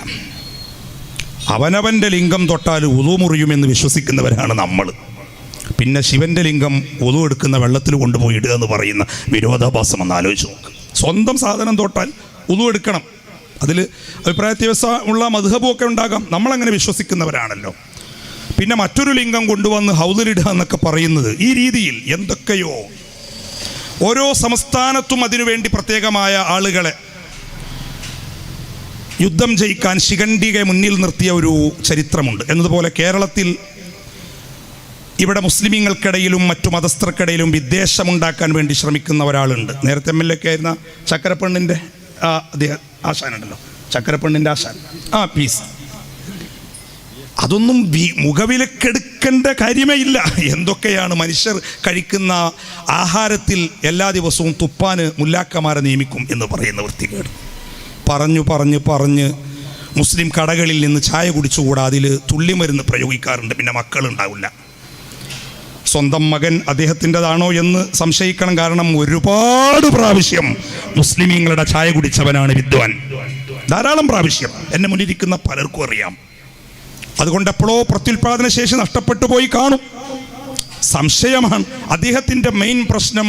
അവനവൻ്റെ ലിംഗം തൊട്ടാൽ ഉളു മുറിയുമെന്ന് വിശ്വസിക്കുന്നവരാണ് നമ്മൾ. പിന്നെ ശിവൻ്റെ ലിംഗം ഉളു എടുക്കുന്ന വെള്ളത്തിൽ കൊണ്ടുപോയി ഇടുക എന്ന് പറയുന്ന വിരോധാഭാസം ഒന്ന് ആലോചിച്ച് നോക്ക്. സ്വന്തം സാധനം തൊട്ടാൽ ഉളു എടുക്കണം. അതിൽ അഭിപ്രായ വ്യത്യാസമുള്ള മദ്ഹബും ഒക്കെ ഉണ്ടാകാം. നമ്മളങ്ങനെ വിശ്വസിക്കുന്നവരാണല്ലോ. പിന്നെ മറ്റൊരു ലിംഗം കൊണ്ടുവന്ന് ഹൗദിലിടുക എന്നൊക്കെ പറയുന്നത് ഈ രീതിയിൽ എന്തൊക്കെയോ. ഓരോ സംസ്ഥാനത്തും അതിനുവേണ്ടി പ്രത്യേകമായ ആളുകളെ യുദ്ധം ജയിക്കാൻ ശിഖണ്ഡികയെ മുന്നിൽ നിർത്തിയ ഒരു ചരിത്രമുണ്ട്. എന്നതുപോലെ കേരളത്തിൽ ഇവിടെ മുസ്ലിമീങ്ങൾക്കിടയിലും മറ്റു മതസ്ഥർക്കിടയിലും വിദ്വേഷമുണ്ടാക്കാൻ വേണ്ടി ശ്രമിക്കുന്ന ഒരാളുണ്ട്. നേരത്തെ MLA ഒക്കെ ആയിരുന്ന ചക്കരപ്പെണ്ണിൻ്റെ അദ്ദേഹം ആശാനുണ്ടല്ലോ, ചക്കരപ്പെണ്ണിൻ്റെ ആശാൻ, പീസ്. അതൊന്നും മുഖവിലക്കെടുക്കേണ്ട കാര്യമേ ഇല്ല. എന്തൊക്കെയാണ് മനുഷ്യർ കഴിക്കുന്ന ആഹാരത്തിൽ എല്ലാ ദിവസവും തുപ്പാന് മുല്ലാക്കമാരെ നിയമിക്കും എന്ന് പറയുന്ന വൃത്തികേട്. പറഞ്ഞ് മുസ്ലിം കടകളിൽ നിന്ന് ചായ കുടിച്ചുകൂടാ, അതിൽ തുള്ളിമരുന്ന് പ്രയോഗിക്കാറുണ്ട്. പിന്നെ മക്കളുണ്ടാവില്ല. സ്വന്തം മകൻ അദ്ദേഹത്തിൻ്റെതാണോ എന്ന് സംശയിക്കണം. കാരണം ഒരുപാട് പ്രാവശ്യം മുസ്ലിമീങ്ങളുടെ ചായ കുടിച്ചവനാണ് വിദ്വാൻ. ധാരാളം പ്രാവശ്യം എന്നെ മുന്നിരിക്കുന്ന പലർക്കും അറിയാം. അതുകൊണ്ട് എപ്പോഴോ പ്രത്യുൽപാദന ശേഷി നഷ്ടപ്പെട്ടു പോയി കാണും. സംശയമാണ്. അദ്ദേഹത്തിൻ്റെ മെയിൻ പ്രശ്നം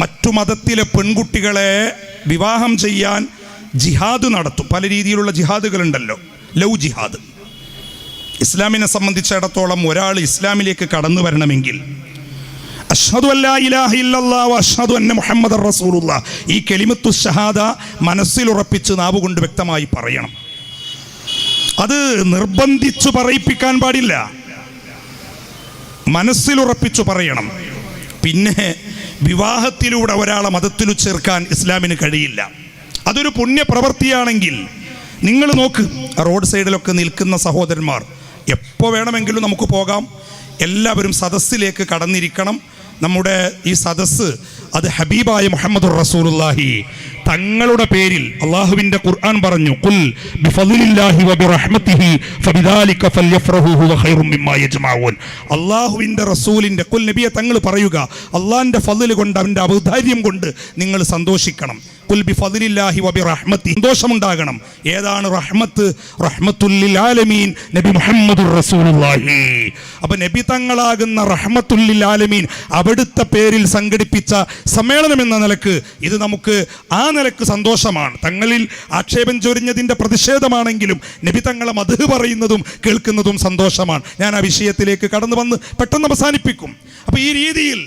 മറ്റു മതത്തിലെ പെൺകുട്ടികളെ വിവാഹം ചെയ്യാൻ ജിഹാദ് നടത്തും. പല രീതിയിലുള്ള ജിഹാദുകളുണ്ടല്ലോ. ലവ് ജിഹാദ്. ഇസ്ലാമിനെ സംബന്ധിച്ചിടത്തോളം ഒരാൾ ഇസ്ലാമിലേക്ക് കടന്നു വരണമെങ്കിൽ അഷ്ഹദു അല്ലാ ഇലാഹ ഇല്ലല്ലാഹ് വ അഷ്ഹദു അന്ന മുഹമ്മദർ റസൂലുള്ളാഹ്, ഈ കലിമത്തു ഷഹാദ മനസ്സിൽ ഉറപ്പിച്ച് നാവുകൊണ്ട് വ്യക്തമായി പറയണം. അത് നിർബന്ധിച്ചു പറയിപ്പിക്കാൻ പാടില്ല, മനസ്സിൽ ഉറപ്പിച്ചു പറയണം. പിന്നെ വിവാഹത്തിലൂടെ ഒരാളെ മതത്തിൽ ചേർക്കാൻ ഇസ്ലാമിന് കഴിയില്ല. അതൊരു പുണ്യപ്രവൃത്തിയാണെങ്കിൽ നിങ്ങൾ നോക്ക്, റോഡ് സൈഡിലൊക്കെ നിൽക്കുന്ന സഹോദരന്മാർ, എപ്പോൾ വേണമെങ്കിലും നമുക്ക് പോകാം. എല്ലാവരും സദസ്സിലേക്ക് കടന്നിരിക്കണം. നമ്മുടെ ഈ സദസ്സ് അത് ഹബീബായ മുഹമ്മദുർ റസൂലുള്ളാഹി തങ്ങളുടെ പേരിൽ അല്ലാഹുവിൻ്റെ ഖുർആൻ പറഞ്ഞു, ഖുൽ ബിഫദ്ലില്ലാഹി വബിറഹ്മതിഹി ഫബിദാലിക ഫൽയഫ്റഹു ഹുവ ഖൈറും മിമ്മാ യജ്മഊൻ. അല്ലാഹുവിൻ്റെ റസൂലിൻ്റെ ഖുൽ നബിയെ തങ്ങൾ പറയുക, അല്ലാഹുവിൻ്റെ ഫദ്ൽ കൊണ്ട്, അവൻ്റെ ഔദാര്യം കൊണ്ട് നിങ്ങൾ സന്തോഷിക്കണം. ഖുൽ ബിഫദ്ലില്ലാഹി വബിറഹ്മതിഹി, സന്തോഷമുണ്ടാകണം. ഏതാണ് റഹ്മത്ത്? റഹ്മത്തുൽ ലിൽ ആലമീൻ നബി മുഹമ്മദുർ റസൂലുള്ളാഹി. അപ്പോൾ നബി തങ്ങളാകുന്ന റഹ്മത്തുൽ ലിൽ ആലമീൻ അവിടുത്തെ പേരിൽ സംഘടിപ്പിച്ച സമ്മേളനം എന്ന നിലക്ക് ഇത് നമുക്ക് ആ നിലക്ക് സന്തോഷമാണ്. തങ്ങളിൽ ആക്ഷേപം ചൊരിഞ്ഞതിൻ്റെ പ്രതിഷേധമാണെങ്കിലും നബി തങ്ങളെ മദ്ഹ് പറയുന്നതും കേൾക്കുന്നതും സന്തോഷമാണ്. ഞാൻ ആ വിഷയത്തിലേക്ക് കടന്നു വന്ന് പെട്ടെന്ന് അവസാനിപ്പിക്കും. അപ്പോൾ ഈ രീതിയിൽ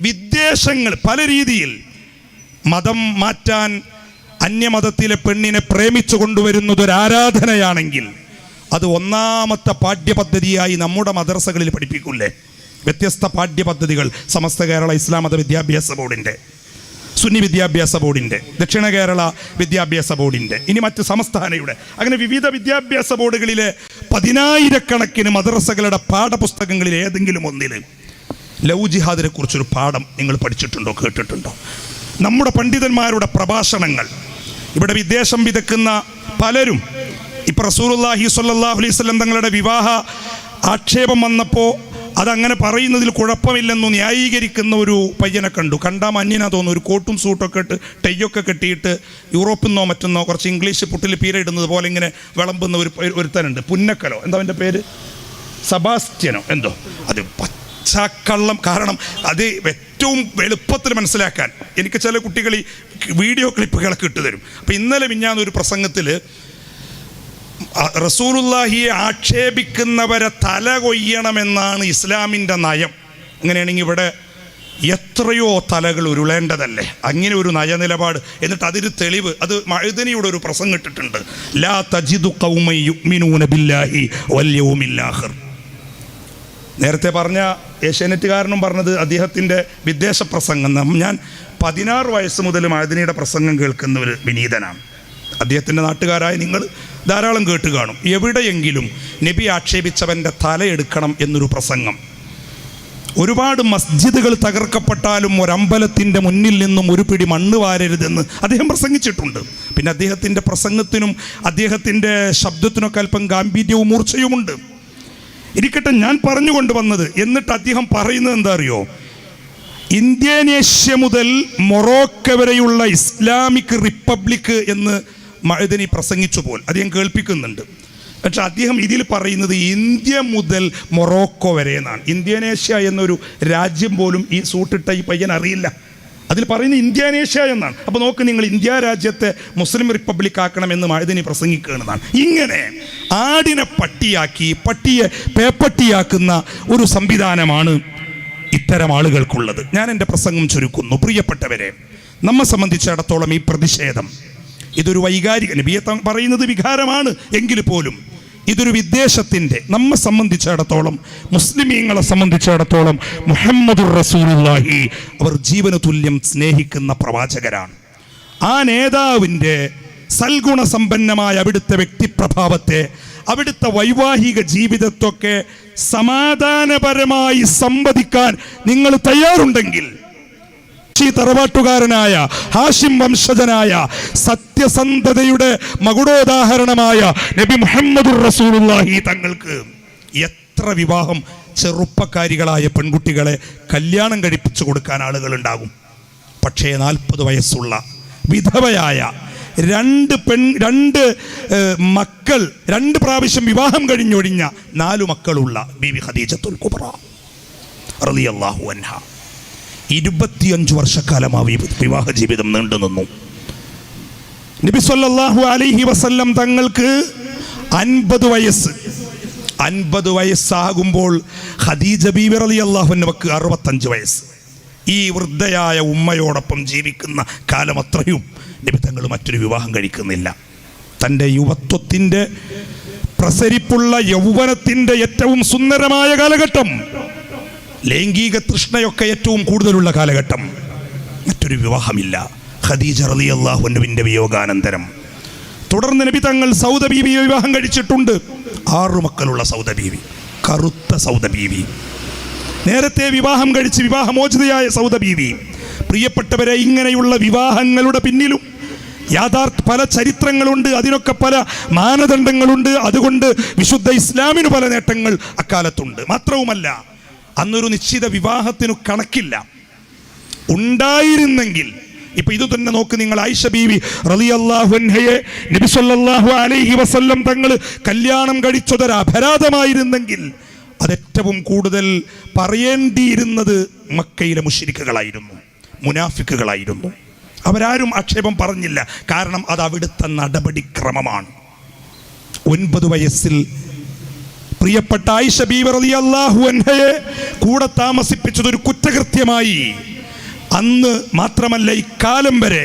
വിദ്വേഷങ്ങൾ പല രീതിയിൽ മതം മാറ്റാൻ അന്യമതത്തിലെ പെണ്ണിനെ പ്രേമിച്ചു കൊണ്ടുവരുന്നത് ഒരു ആരാധനയാണെങ്കിൽ അത് ഒന്നാമത്തെ പാഠ്യപദ്ധതിയായി നമ്മുടെ മദ്രസകളിൽ പഠിപ്പിക്കൂലേ? വ്യത്യസ്ത പാഠ്യപദ്ധതികൾ സമസ്ത കേരള ഇസ്ലാം മത വിദ്യാഭ്യാസ ബോർഡിൻ്റെ, സുന്നി വിദ്യാഭ്യാസ ബോർഡിൻ്റെ, ദക്ഷിണ കേരള വിദ്യാഭ്യാസ ബോർഡിൻ്റെ, ഇനി മറ്റ് സംസ്ഥാനയുടെ, അങ്ങനെ വിവിധ വിദ്യാഭ്യാസ ബോർഡുകളിലെ 10,000-കണക്കിന് മദ്രസകളുടെ പാഠപുസ്തകങ്ങളിൽ ഏതെങ്കിലും ഒന്നിൽ ലവ് ജിഹാദിനെ കുറിച്ചൊരു പാഠം നിങ്ങൾ പഠിച്ചിട്ടുണ്ടോ, കേട്ടിട്ടുണ്ടോ? നമ്മുടെ പണ്ഡിതന്മാരുടെ പ്രഭാഷണങ്ങൾ, ഇവിടെ വിദ്വേഷം വിതക്കുന്ന പലരും, ഇപ്പം റസൂലുള്ളാഹി സ്വല്ലല്ലാഹു അലൈഹി വസല്ലം തങ്ങളുടെ വിവാഹ ആക്ഷേപം വന്നപ്പോൾ അതങ്ങനെ പറയുന്നതിൽ കുഴപ്പമില്ലെന്ന് ന്യായീകരിക്കുന്ന ഒരു പയ്യനെ കണ്ടു. കണ്ടാൽ മഞ്ഞിനാ തോന്നുന്നു, ഒരു കോട്ടും സൂട്ടൊക്കെ ഇട്ട് ടൈയൊക്കെ കെട്ടിയിട്ട് യൂറോപ്പിൽ നിന്നോ മറ്റൊന്നോ കുറച്ച് ഇംഗ്ലീഷ് പുട്ടിൽ പീര ഇടുന്നത് പോലെ ഇങ്ങനെ വിളമ്പുന്ന ഒരുത്തനുണ്ട്. പുന്നക്കലോ എന്താ അവൻ്റെ പേര്, സെബാസ്റ്റ്യനോ എന്തോ, അത് പച്ചക്കള്ളം. കാരണം അത് ഏറ്റവും എളുപ്പത്തിൽ മനസ്സിലാക്കാൻ എനിക്ക് ചില കുട്ടികൾ ഈ വീഡിയോ ക്ലിപ്പുകളൊക്കെ ഇട്ടുതരും. അപ്പോൾ ഇന്നലെ മിഞ്ഞാന്നൊരു പ്രസംഗത്തിൽ റസൂലുള്ളാഹിയെ ആക്ഷേപിക്കുന്നവരെ തല കൊയ്യണമെന്നാണ് ഇസ്ലാമിൻ്റെ നയം. അങ്ങനെയാണെങ്കിൽ ഇവിടെ എത്രയോ തലകൾ ഉരുളേണ്ടതല്ലേ? അങ്ങനെ ഒരു നയനിലപാട്. എന്നിട്ട് അതിന് തെളിവ്, അത് മഅ്ദനിയുടെ ഒരു പ്രസംഗം ഇട്ടിട്ടുണ്ട്, ലാ തജിദു ഖൗമൻ യുഅ്മിനൂന ബില്ലാഹി വൽ യൗമിൽ ആഖിർ. നേരത്തെ പറഞ്ഞ ഏഷ്യാനെറ്റുകാരനും പറഞ്ഞത് അദ്ദേഹത്തിൻ്റെ വിദേശ പ്രസംഗം. ഞാൻ 16 വയസ്സ് മുതൽ മഅ്ദനിയുടെ പ്രസംഗം കേൾക്കുന്ന ഒരു വിനീതനാണ്. അദ്ദേഹത്തിൻ്റെ നാട്ടുകാരായ നിങ്ങൾ ധാരാളം കേട്ട് കാണും. എവിടെയെങ്കിലും നബി ആക്ഷേപിച്ചവൻ്റെ തലയെടുക്കണം എന്നൊരു പ്രസംഗം. ഒരുപാട് മസ്ജിദുകൾ തകർക്കപ്പെട്ടാലും ഒരമ്പലത്തിൻ്റെ മുന്നിൽ നിന്നും ഒരു പിടി മണ്ണ് വാരരുതെന്ന് അദ്ദേഹം പ്രസംഗിച്ചിട്ടുണ്ട്. പിന്നെ അദ്ദേഹത്തിൻ്റെ പ്രസംഗത്തിനും അദ്ദേഹത്തിൻ്റെ ശബ്ദത്തിനൊക്കെ അല്പം ഗാംഭീര്യവും മൂർച്ചയുമുണ്ട്. ഇരിക്കട്ടെ, ഞാൻ പറഞ്ഞുകൊണ്ട് വന്നത്, എന്നിട്ട് അദ്ദേഹം പറയുന്നത് എന്താ അറിയോ? ഇന്തോനേഷ്യ മുതൽ മൊറോക്കോ വരെയുള്ള ഇസ്ലാമിക് റിപ്പബ്ലിക് എന്ന് മഅ്ദനി പ്രസംഗിച്ചു പോൽ അദ്ദേഹം കേൾപ്പിക്കുന്നുണ്ട്. പക്ഷെ അദ്ദേഹം ഇതിൽ പറയുന്നത് ഇന്ത്യ മുതൽ മൊറോക്കോ വരെ എന്നാണ്. ഇന്തോനേഷ്യ എന്നൊരു രാജ്യം പോലും ഈ സൂട്ടിട്ട ഈ പയ്യൻ അറിയില്ല. അതിൽ പറയുന്നത് ഇന്തോനേഷ്യ എന്നാണ്. അപ്പോൾ നോക്ക് നിങ്ങൾ, ഇന്ത്യ രാജ്യത്തെ മുസ്ലിം റിപ്പബ്ലിക് ആക്കണമെന്ന് മഅ്ദനി പ്രസംഗിക്കുന്നതാണ്. ഇങ്ങനെ ആടിനെ പട്ടിയാക്കി പട്ടിയെ പേപ്പട്ടിയാക്കുന്ന ഒരു സംവിധാനമാണ് ഇത്തരം ആളുകൾക്കുള്ളത്. ഞാൻ എൻ്റെ പ്രസംഗം ചുരുക്കുന്നു. പ്രിയപ്പെട്ടവരെ, നമ്മെ സംബന്ധിച്ചിടത്തോളം ഈ പ്രതിഷേധം ഇതൊരു വൈകാരിക, നബിയെ പറയുന്നത് വികാരമാണ് എങ്കിൽ പോലും ഇതൊരു വിദ്വേഷത്തിൻ്റെ, നമ്മെ സംബന്ധിച്ചിടത്തോളം മുസ്ലിമീങ്ങളെ സംബന്ധിച്ചിടത്തോളം മുഹമ്മദുർ റസൂലുള്ളാഹി അവർ ജീവന തുല്യം സ്നേഹിക്കുന്ന പ്രവാചകരാണ്. ആ നേതാവിൻ്റെ സൽഗുണസമ്പന്നമായ അവിടുത്തെ വ്യക്തിപ്രഭാവത്തെ അവിടുത്തെ വൈവാഹിക ജീവിതത്തൊക്കെ സമാധാനപരമായി സംവദിക്കാൻ നിങ്ങൾ തയ്യാറുണ്ടെങ്കിൽ, തറവാട്ടുകാരനായ ഹാഷിം വംശജനായ സത്യസന്ധതയുടെ മകുടോദാഹരണമായ നബി മുഹമ്മദുർ റസൂലുള്ളാഹി തങ്ങൾക്ക് എത്ര വിവാഹം ചെറുപ്പക്കാരികളായ പെൺകുട്ടികളെ കല്യാണം കഴിപ്പിച്ചു കൊടുക്കാൻ ആളുകളുണ്ടാകും. പക്ഷേ 40 വയസ്സുള്ള വിധവയായ രണ്ട് മക്കൾ 2 പ്രാവശ്യം വിവാഹം കഴിഞ്ഞൊഴിഞ്ഞ 4 മക്കളുള്ള ബീവി ഖദീജത്തുൽ കുബ്ര റളിയല്ലാഹു അൻഹ 25 വർഷക്കാലം ആ വിവാഹ ജീവിതം നീണ്ടു നിന്നു. നബി സല്ലല്ലാഹു അലൈഹി വസല്ലം തങ്ങൾക്ക് 50 വയസ്സാകുമ്പോൾ ഖദീജ ബീവി റളിയല്ലാഹു അൻഹയ്ക്ക് 65 വയസ്സ്. ഈ വൃദ്ധയായ ഉമ്മയോടൊപ്പം ജീവിക്കുന്ന കാലം അത്രയും നബി തങ്ങൾ മറ്റൊരു വിവാഹം കഴിക്കുന്നില്ല. തൻ്റെ യുവത്വത്തിൻ്റെ പ്രസരിപ്പുള്ള യൗവനത്തിൻ്റെ ഏറ്റവും സുന്ദരമായ കാലഘട്ടം, ലൈംഗിക തൃഷ്ണയൊക്കെ ഏറ്റവും കൂടുതലുള്ള കാലഘട്ടം, മറ്റൊരു വിവാഹമില്ല. ഖദീജ റളിയല്ലാഹു അൻഹയുടെ വിയോഗാനന്തരം തുടർന്ന് നബി തങ്ങൾ സൗദ ബീവിയെ വിവാഹം കഴിച്ചിട്ടുണ്ട്. 6 മക്കളുള്ള സൗദ ബീവി, കറുത്ത സൗദ ബീവി, നേരത്തെ വിവാഹം കഴിച്ച് വിവാഹമോചിതയായ സൗദ ബീവി. പ്രിയപ്പെട്ടവരെ, ഇങ്ങനെയുള്ള വിവാഹങ്ങളുടെ പിന്നിലും പല ചരിത്രങ്ങളുണ്ട്, അതിനൊക്കെ പല മാനദണ്ഡങ്ങളുണ്ട്. അതുകൊണ്ട് വിശുദ്ധ ഇസ്ലാമിന് പല നേട്ടങ്ങൾ അക്കാലത്തുണ്ട്. മാത്രവുമല്ല, അന്നൊരു നിശ്ചിത വിവാഹത്തിനു കണക്കില്ല. ഉണ്ടായിരുന്നെങ്കിൽ, ഇപ്പൊ ഇത് തന്നെ നോക്ക് നിങ്ങൾ, ആയിഷ ബീവി റളിയല്ലാഹു അൻഹയെ നബി സല്ലല്ലാഹു അലൈഹി വസല്ലം തങ്ങൾ കല്യാണം കഴിച്ചതൊരു അപരാധമായിരുന്നെങ്കിൽ അതേറ്റവും കൂടുതൽ പറയേണ്ടിയിരുന്നത് മക്കയിലെ മുശ്രിക്കുകളായിരുന്നു, മുനാഫിക്കുകളായിരുന്നു. അവരാരും ആക്ഷേപം പറഞ്ഞില്ല, കാരണം അത് അവിടുത്തെ നടപടിക്രമമാണ്. 9 വയസ്സിൽ പ്രിയപ്പെട്ട ആയിഷ ബീവി റളിയല്ലാഹു അൻഹയെ കൂടെ താമസിപ്പിച്ചത് ഒരു കുറ്റകൃത്യമായി. അന്ന് മാത്രമല്ല, ഇക്കാലം വരെ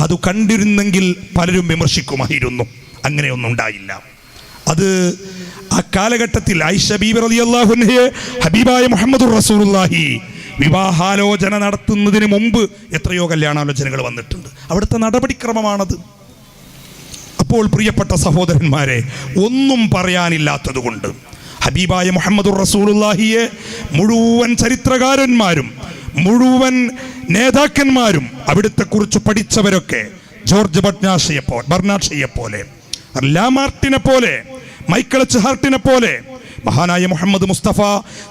അത് കണ്ടിരുന്നെങ്കിൽ പലരും വിമർശിക്കുമായിരുന്നു. അങ്ങനെയൊന്നും ഉണ്ടായില്ല. അത് ആ കാലഘട്ടത്തിൽ ആയിഷ ബീവി റളിയല്ലാഹു അൻഹയെ ഹബീബായ മുഹമ്മദുർ റസൂലുള്ളാഹി വിവാഹാലോചന നടത്തുന്നതിന് മുമ്പ് എത്രയോ കല്യാണാലോചനകൾ വന്നിട്ടുണ്ട്. അവിടുത്തെ നടപടിക്രമമാണത്. അപ്പോൾ പ്രിയപ്പെട്ട സഹോദരന്മാരെ, ഒന്നും പറയാനില്ലാത്തത് കൊണ്ട് ഹബീബായ മുഹമ്മദുർ റസൂലുള്ളാഹിയെ മുഴുവൻ ചരിത്രകാരന്മാരും മുഴുവൻ നേതാക്കന്മാരും അവിടുത്തെ കുറിച്ച് പഠിച്ചവരൊക്കെ ജോർജ് ബർനാഷയെ പോലെ, ലാമാർട്ടിനെ പോലെ, മൈക്കിൾ എച്ച് ഹാർട്ടിനെ പോലെ മഹാനായ മുഹമ്മദ് മുസ്തഫ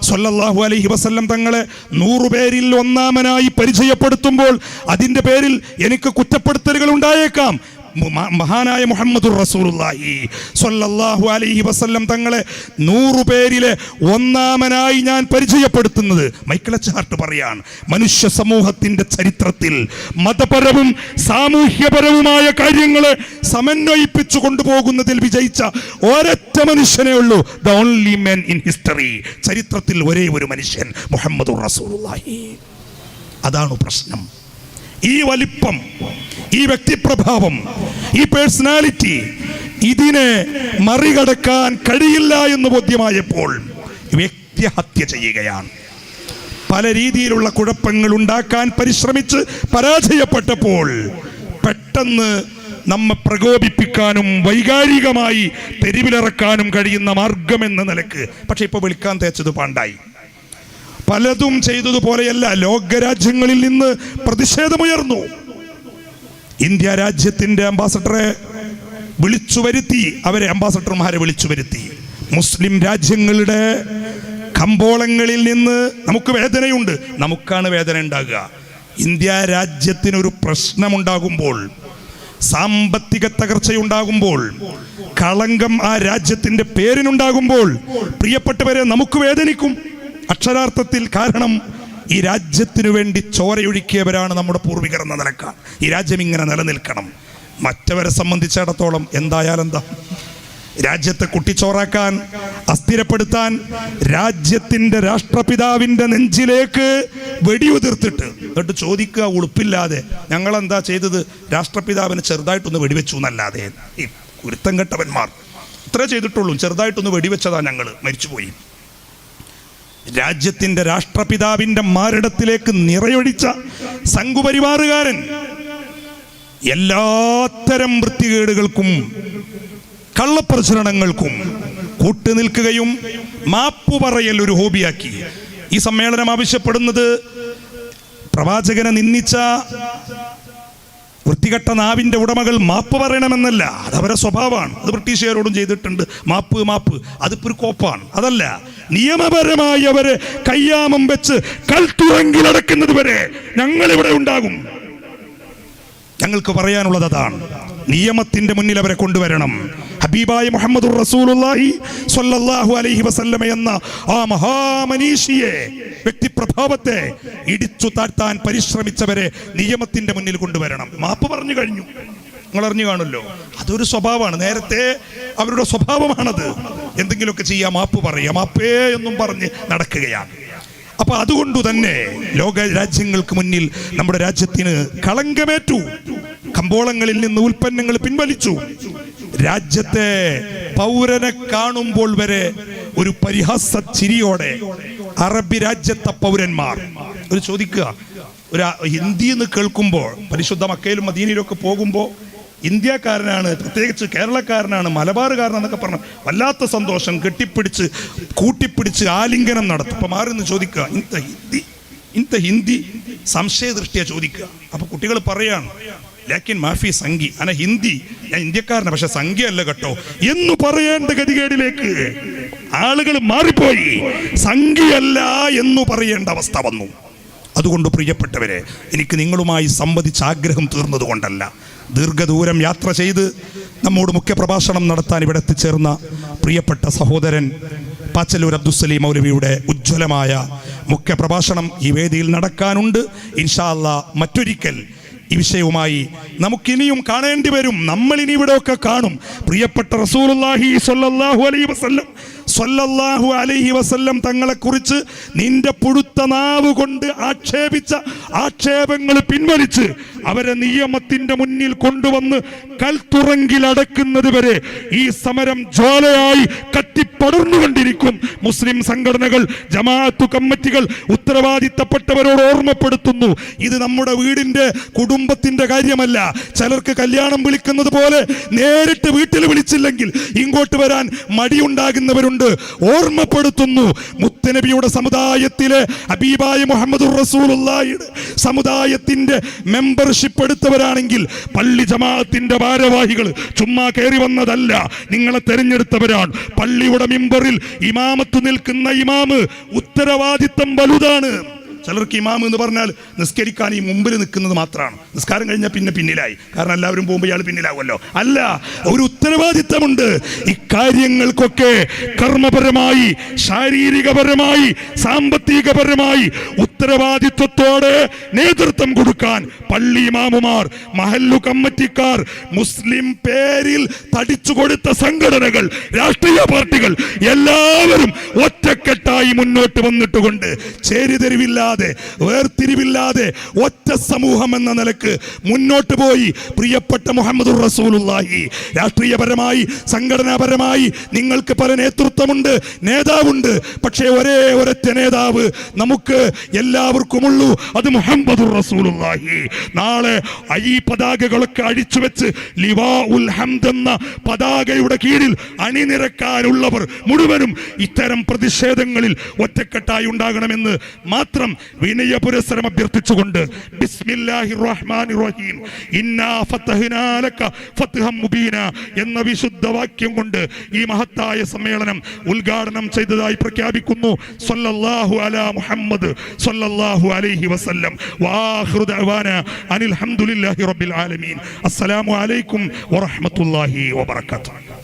സ്വല്ലല്ലാഹു അലൈഹി വസല്ലം തങ്ങളെ 100 പേരിൽ ഒന്നാമനായി പരിചയപ്പെടുത്തുമ്പോൾ അതിൻ്റെ പേരിൽ എനിക്ക് കുറ്റപ്പെടുത്തലുകൾ ഉണ്ടായേക്കാം. മഹാനായ മുഹമ്മദുർ റസൂലുള്ളാഹി സ്വല്ലല്ലാഹു അലൈഹി വസല്ലം തങ്ങളെ 100 പേരിലെ ഒന്നാമനായി ഞാൻ പരിചയപ്പെടുത്തുന്നത്, മൈക്കിൾ എച്ച് ഹാർട്ട് പറയാണ്, മനുഷ്യ സമൂഹത്തിന്റെ ചരിത്രത്തിൽ മതപരവും സാമൂഹ്യപരവുമായ കാര്യങ്ങളെ സമന്വയിപ്പിച്ചു കൊണ്ടുപോകുന്നതിൽ വിജയിച്ച ഒരൊറ്റ മനുഷ്യനേ ഉള്ളൂ. The only man in history. ചരിത്രത്തിൽ ഒരേ ഒരു മനുഷ്യൻ, മുഹമ്മദുർ റസൂലുള്ളാഹി. അതാണ് പ്രശ്നം. ഈ വലിപ്പം, ഈ വ്യക്തിപ്രഭാവം, ഈ പേഴ്സണാലിറ്റി, ഇതിനെ മറികടക്കാൻ കഴിയില്ല എന്ന് ബോധ്യമായപ്പോൾ വ്യക്തിഹത്യ ചെയ്യുകയാണ്. പല രീതിയിലുള്ള കുഴപ്പങ്ങൾ ഉണ്ടാക്കാൻ പരിശ്രമിച്ച് പരാജയപ്പെട്ടപ്പോൾ പെട്ടെന്ന് നമ്മെ പ്രകോപിപ്പിക്കാനും വൈകാരികമായി തെരുവിലിറക്കാനും കഴിയുന്ന മാർഗമെന്ന നിലക്ക്, പക്ഷെ ഇപ്പോൾ വിളിക്കാൻ തേച്ചത് പാണ്ടായി. പലതും ചെയ്തതുപോലെയല്ല, ലോകരാജ്യങ്ങളിൽ നിന്ന് പ്രതിഷേധമുയർന്നു. ഇന്ത്യ രാജ്യത്തിൻ്റെ അംബാസഡറെ വിളിച്ചു വരുത്തി, അംബാസഡർമാരെ വിളിച്ചു വരുത്തി. മുസ്ലിം രാജ്യങ്ങളുടെ കമ്പോളങ്ങളിൽ നിന്ന് നമുക്ക് വേദനയുണ്ട്, നമുക്കാണ് വേദന ഉണ്ടാകുക. ഇന്ത്യ രാജ്യത്തിനൊരു പ്രശ്നമുണ്ടാകുമ്പോൾ, സാമ്പത്തിക തകർച്ചയുണ്ടാകുമ്പോൾ, കളങ്കം ആ രാജ്യത്തിൻ്റെ പേരിനുണ്ടാകുമ്പോൾ പ്രിയപ്പെട്ടവരെ നമുക്ക് വേദനിക്കും അക്ഷരാർത്ഥത്തിൽ. കാരണം ഈ രാജ്യത്തിനു വേണ്ടി ചോരയൊഴുക്കിയവരാണ് നമ്മുടെ പൂർവികർ എന്ന നിലക്കാണ്. ഈ രാജ്യം ഇങ്ങനെ നിലനിൽക്കണം. മറ്റവരെ സംബന്ധിച്ചിടത്തോളം എന്തായാലെന്താ, രാജ്യത്തെ കുട്ടിച്ചോറാക്കാൻ, അസ്ഥിരപ്പെടുത്താൻ, രാജ്യത്തിൻ്റെ രാഷ്ട്രപിതാവിൻ്റെ നെഞ്ചിലേക്ക് വെടിയുതിർത്തിട്ട് എന്നിട്ട് ചോദിക്കുക ഉളുപ്പില്ലാതെ, ഞങ്ങളെന്താ ചെയ്തത്, രാഷ്ട്രപിതാവിനെ ചെറുതായിട്ടൊന്ന് വെടിവെച്ചു എന്നല്ലാതെ. ഈ കുരുത്തം കെട്ടവന്മാർ ഇത്രേ ചെയ്തിട്ടുള്ളൂ, ചെറുതായിട്ടൊന്ന് വെടിവെച്ചതാ, ഞങ്ങൾ മരിച്ചുപോയി. രാജ്യത്തിൻ്റെ രാഷ്ട്രപിതാവിൻ്റെ മാറിടത്തിലേക്ക് നിറയൊഴിച്ച സംഘപരിവാറുകാരൻ എല്ലാത്തരം വൃത്തികേടുകൾക്കും കള്ളപ്രചരണങ്ങൾക്കും കൂട്ടുനിൽക്കുകയും മാപ്പു പറയൽ ഒരു ഹോബിയാക്കി. ഈ സമ്മേളനം ആവശ്യപ്പെടുന്നത് പ്രവാചകനെ നിന്ദിച്ച വൃത്തികെട്ട നാവിൻ്റെ ഉടമകൾ മാപ്പ് പറയണമെന്നല്ല, അതവരുടെ സ്വഭാവമാണ്. അത് ബ്രിട്ടീഷുകാരോടും ചെയ്തിട്ടുണ്ട്. മാപ്പ് അതിപ്പോൾ ഒരു കോപ്പാണ്. അതല്ല, നിയമപരമായി അവരെ കയ്യാമം വെച്ച് കൽത്തുറങ്കിലടക്കുന്നത് വരെ ഞങ്ങളിവിടെ ഉണ്ടാകും. ഞങ്ങൾക്ക് പറയാനുള്ളത് അതാണ്. നിയമത്തിന്റെ മുന്നിൽ അവരെ കൊണ്ടുവരണം. ഹബീബായ മുഹമ്മദുർ റസൂലുള്ളാഹി സ്വല്ലല്ലാഹു അലൈഹി വസല്ലമ എന്ന ആ മഹാമനീഷിയെ, വ്യക്തിപ്രഭാവത്തെ ഇടിച്ചു താഴ്ത്താൻ പരിശ്രമിച്ചവരെ നിയമത്തിന്റെ മുന്നിൽ കൊണ്ടുവരണം. മാപ്പ് പറഞ്ഞു കഴിഞ്ഞു, നിങ്ങൾ അറിഞ്ഞു കാണുമല്ലോ. അതൊരു സ്വഭാവമാണ്, നേരത്തെ അവരുടെ സ്വഭാവമാണത്. എന്തെങ്കിലുമൊക്കെ ചെയ്യാം, മാപ്പ് പറയാം, മാപ്പേ എന്നും പറഞ്ഞ് നടക്കുകയാണ്. അപ്പൊ അതുകൊണ്ട് തന്നെ ലോക രാജ്യങ്ങൾക്ക് മുന്നിൽ നമ്മുടെ രാജ്യത്തിന് കളങ്കമേറ്റു. കമ്പോളങ്ങളിൽ നിന്ന് ഉൽപ്പന്നങ്ങൾ പിൻവലിച്ചു. രാജ്യത്തെ പൗരനെ കാണുമ്പോൾ വരെ ഒരു പരിഹാസ ചിരിയോടെ അറബി രാജ്യത്തെ പൗരന്മാർ ഒരു ചോദിക്കുക, ഒരു ഹിന്ദി എന്ന് കേൾക്കുമ്പോൾ, പരിശുദ്ധ മക്കയിലും മദീനയിലൊക്കെ പോകുമ്പോൾ ഇന്ത്യക്കാരനാണ്, പ്രത്യേകിച്ച് കേരളക്കാരനാണ്, മലബാറുകാരനാന്നൊക്കെ പറഞ്ഞ വല്ലാത്ത സന്തോഷം, കെട്ടിപ്പിടിച്ച് കൂട്ടിപ്പിടിച്ച് ആലിംഗനം നടത്തും. അപ്പം മാറിന്ന് ചോദിക്കുക, ഇന്നത്തെ ഹിന്ദി സംശയദൃഷ്ടിയാ ചോദിക്കുക. അപ്പൊ കുട്ടികൾ പറയാണ്, ലാക്കിൻ മാഫി സംഖി അന ഹിന്ദി, ഞാൻ ഇന്ത്യക്കാരനാണ് പക്ഷെ സംഖ്യയല്ല കേട്ടോ എന്ന് പറയേണ്ട ഗതികേടിലേക്ക് ആളുകൾ മാറിപ്പോയി. സംഖ്യയല്ല എന്ന് പറയേണ്ട അവസ്ഥ വന്നു. അതുകൊണ്ട് പ്രിയപ്പെട്ടവരെ, എനിക്ക് നിങ്ങളുമായി സംവദിച്ച ആഗ്രഹം തീർന്നത് കൊണ്ടല്ല, ദീർഘദൂരം യാത്ര ചെയ്ത് നമ്മോട് മുഖ്യപ്രഭാഷണം നടത്താൻ ഇവിടെ എത്തിച്ചേർന്ന പ്രിയപ്പെട്ട സഹോദരൻ പാച്ചല്ലൂർ അബ്ദുസ്സലീം മൗലവിയുടെ ഉജ്ജ്വലമായ മുഖ്യപ്രഭാഷണം ഈ വേദിയിൽ നടക്കാനുണ്ട്. ഇൻഷാ അല്ലാഹ് മറ്റൊരിക്കൽ ഈ വിഷയവുമായി നമുക്കിനിയും കാണേണ്ടി വരും. നമ്മളിനി ഇവിടെയൊക്കെ കാണും. പ്രിയപ്പെട്ട റസൂലുള്ളാഹി സ്വല്ലല്ലാഹു അലൈഹി വസല്ലം തങ്ങളെക്കുറിച്ച് നിന്റെ പുഴുത്ത നാവ് കൊണ്ട് ആക്ഷേപിച്ച ആക്ഷേപങ്ങൾ പിൻവലിച്ച് അവരെ നിയമത്തിന്റെ മുന്നിൽ കൊണ്ടുവന്ന് കൽത്തുറങ്കിലടക്കുന്നത് വരെ ഈ സമരം ജ്വാലയായി കത്തിപ്പടർന്നുകൊണ്ടിരിക്കും. മുസ്ലിം സംഘടനകൾ, ജമാഅത്ത് കമ്മിറ്റികൾ ഉത്തരവാദിത്തപ്പെട്ടവരോട് ഓർമ്മപ്പെടുത്തുന്നു, ഇത് നമ്മുടെ വീടിന്റെ കുടുംബത്തിന്റെ കാര്യമല്ല. ചിലർക്ക് കല്യാണം വിളിക്കുന്നത് പോലെ നേരിട്ട് വീട്ടിൽ വിളിച്ചില്ലെങ്കിൽ ഇങ്ങോട്ട് വരാൻ മടിയുണ്ടാകുന്നവരുണ്ട്. ഓർമ്മപ്പെടുത്തുന്നു, മുത്തനബിയുടെ സമുദായത്തിലെ ഹബീബായ മുഹമ്മദുർ റസൂലുള്ളാഹിയുടെ സമുദായത്തിന്റെ മെമ്പർഷിപ്പ് എടുത്തവരാണെങ്കിൽ പള്ളി ജമാഅത്തിന്റെ ഭാരവാഹികൾ ചുമ്മാ കയറി വന്നതല്ല, നിങ്ങളെ തെരഞ്ഞെടുത്തവരാണ്. പള്ളിയുടെ മിമ്പറിൽ ഇമാമത്ത് നിൽക്കുന്ന ഇമാമ് ഉത്തരവാദിത്തം വലുതാണ്. ചിലർക്ക് ഇമാം എന്ന് പറഞ്ഞാൽ നിസ്കരിക്കാൻ ഈ മുമ്പിൽ നിൽക്കുന്നത് മാത്രമാണ്. നിസ്കാരം കഴിഞ്ഞാൽ പിന്നെ പിന്നിലായി, കാരണം എല്ലാവരും പോകുമ്പോൾ ഇയാൾ പിന്നിലാവുമല്ലോ. അല്ല, ഒരു ഉത്തരവാദിത്തമുണ്ട്. ഇക്കാര്യങ്ങൾക്കൊക്കെ കർമ്മപരമായി, ശാരീരികപരമായി, സാമ്പത്തികപരമായി ഉത്തരവാദിത്വത്തോടെ നേതൃത്വം കൊടുക്കാൻ പള്ളി ഇമാമുമാർ, മഹല്ലു കമ്മിറ്റിക്കാർ, മുസ്ലിം പേരിൽ തടിച്ചു കൊടുത്ത സംഘടനകൾ, രാഷ്ട്രീയ പാർട്ടികൾ എല്ലാവരും ഒറ്റക്കെട്ടായി മുന്നോട്ട് വന്നിട്ടുകൊണ്ട് ചേരിതിരിവില്ല, വേർതിരിവില്ലാതെ ഒറ്റ സമൂഹം എന്ന നിലക്ക് മുന്നോട്ട് പോയി. പ്രിയപ്പെട്ട മുഹമ്മദുർ റസൂലുള്ളാഹി, രാഷ്ട്രീയപരമായി, സംഘടനാപരമായി നിങ്ങൾക്ക് പല നേതൃത്വമുണ്ട്, നേതാവുണ്ട്. പക്ഷേ ഒരൊറ്റ നേതാവ് നമുക്ക് എല്ലാവർക്കുമുള്ളൂ, അത് മുഹമ്മദുർ റസൂലുള്ളാഹി. നാളെ ഈ പതാകകളൊക്കെ അഴിച്ചുവെച്ച് ലിവാഉൽ ഹംദ് എന്ന പതാകയുടെ കീഴിൽ അണിനിരക്കാനുള്ളവർ മുഴുവനും ഇത്തരം പ്രതിഷേധങ്ങളിൽ ഒറ്റക്കെട്ടായി ഉണ്ടാകണമെന്ന് മാത്രം വിനയ പുരസ്സരം അഭ്യർത്ഥിച്ചുകൊണ്ട് ബിസ്മില്ലാഹിർ റഹ്മാനിർ റഹീം ഇന്നാ ഫതഹ്നാ ലക ഫത്ഹം മുബീന എന്ന വിശുദ്ധ വാക്യം കൊണ്ട് ഈ മഹത്തായ സമ്മേളനം ഉദ്ഘാടനം ചെയ്തതായി പ്രഖ്യാപിക്കുന്നു. സ്വല്ലല്ലാഹു അലാ മുഹമ്മദ് സ്വല്ലല്ലാഹു അലൈഹി വസല്ലം. വആഖിറു ദഅവാനാ അനിൽ ഹംദുലില്ലാഹി റബ്ബിൽ ആലമീൻ. അസ്സലാമു അലൈക്കും വറഹ്മത്തുള്ളാഹി വബറകാതുഹു.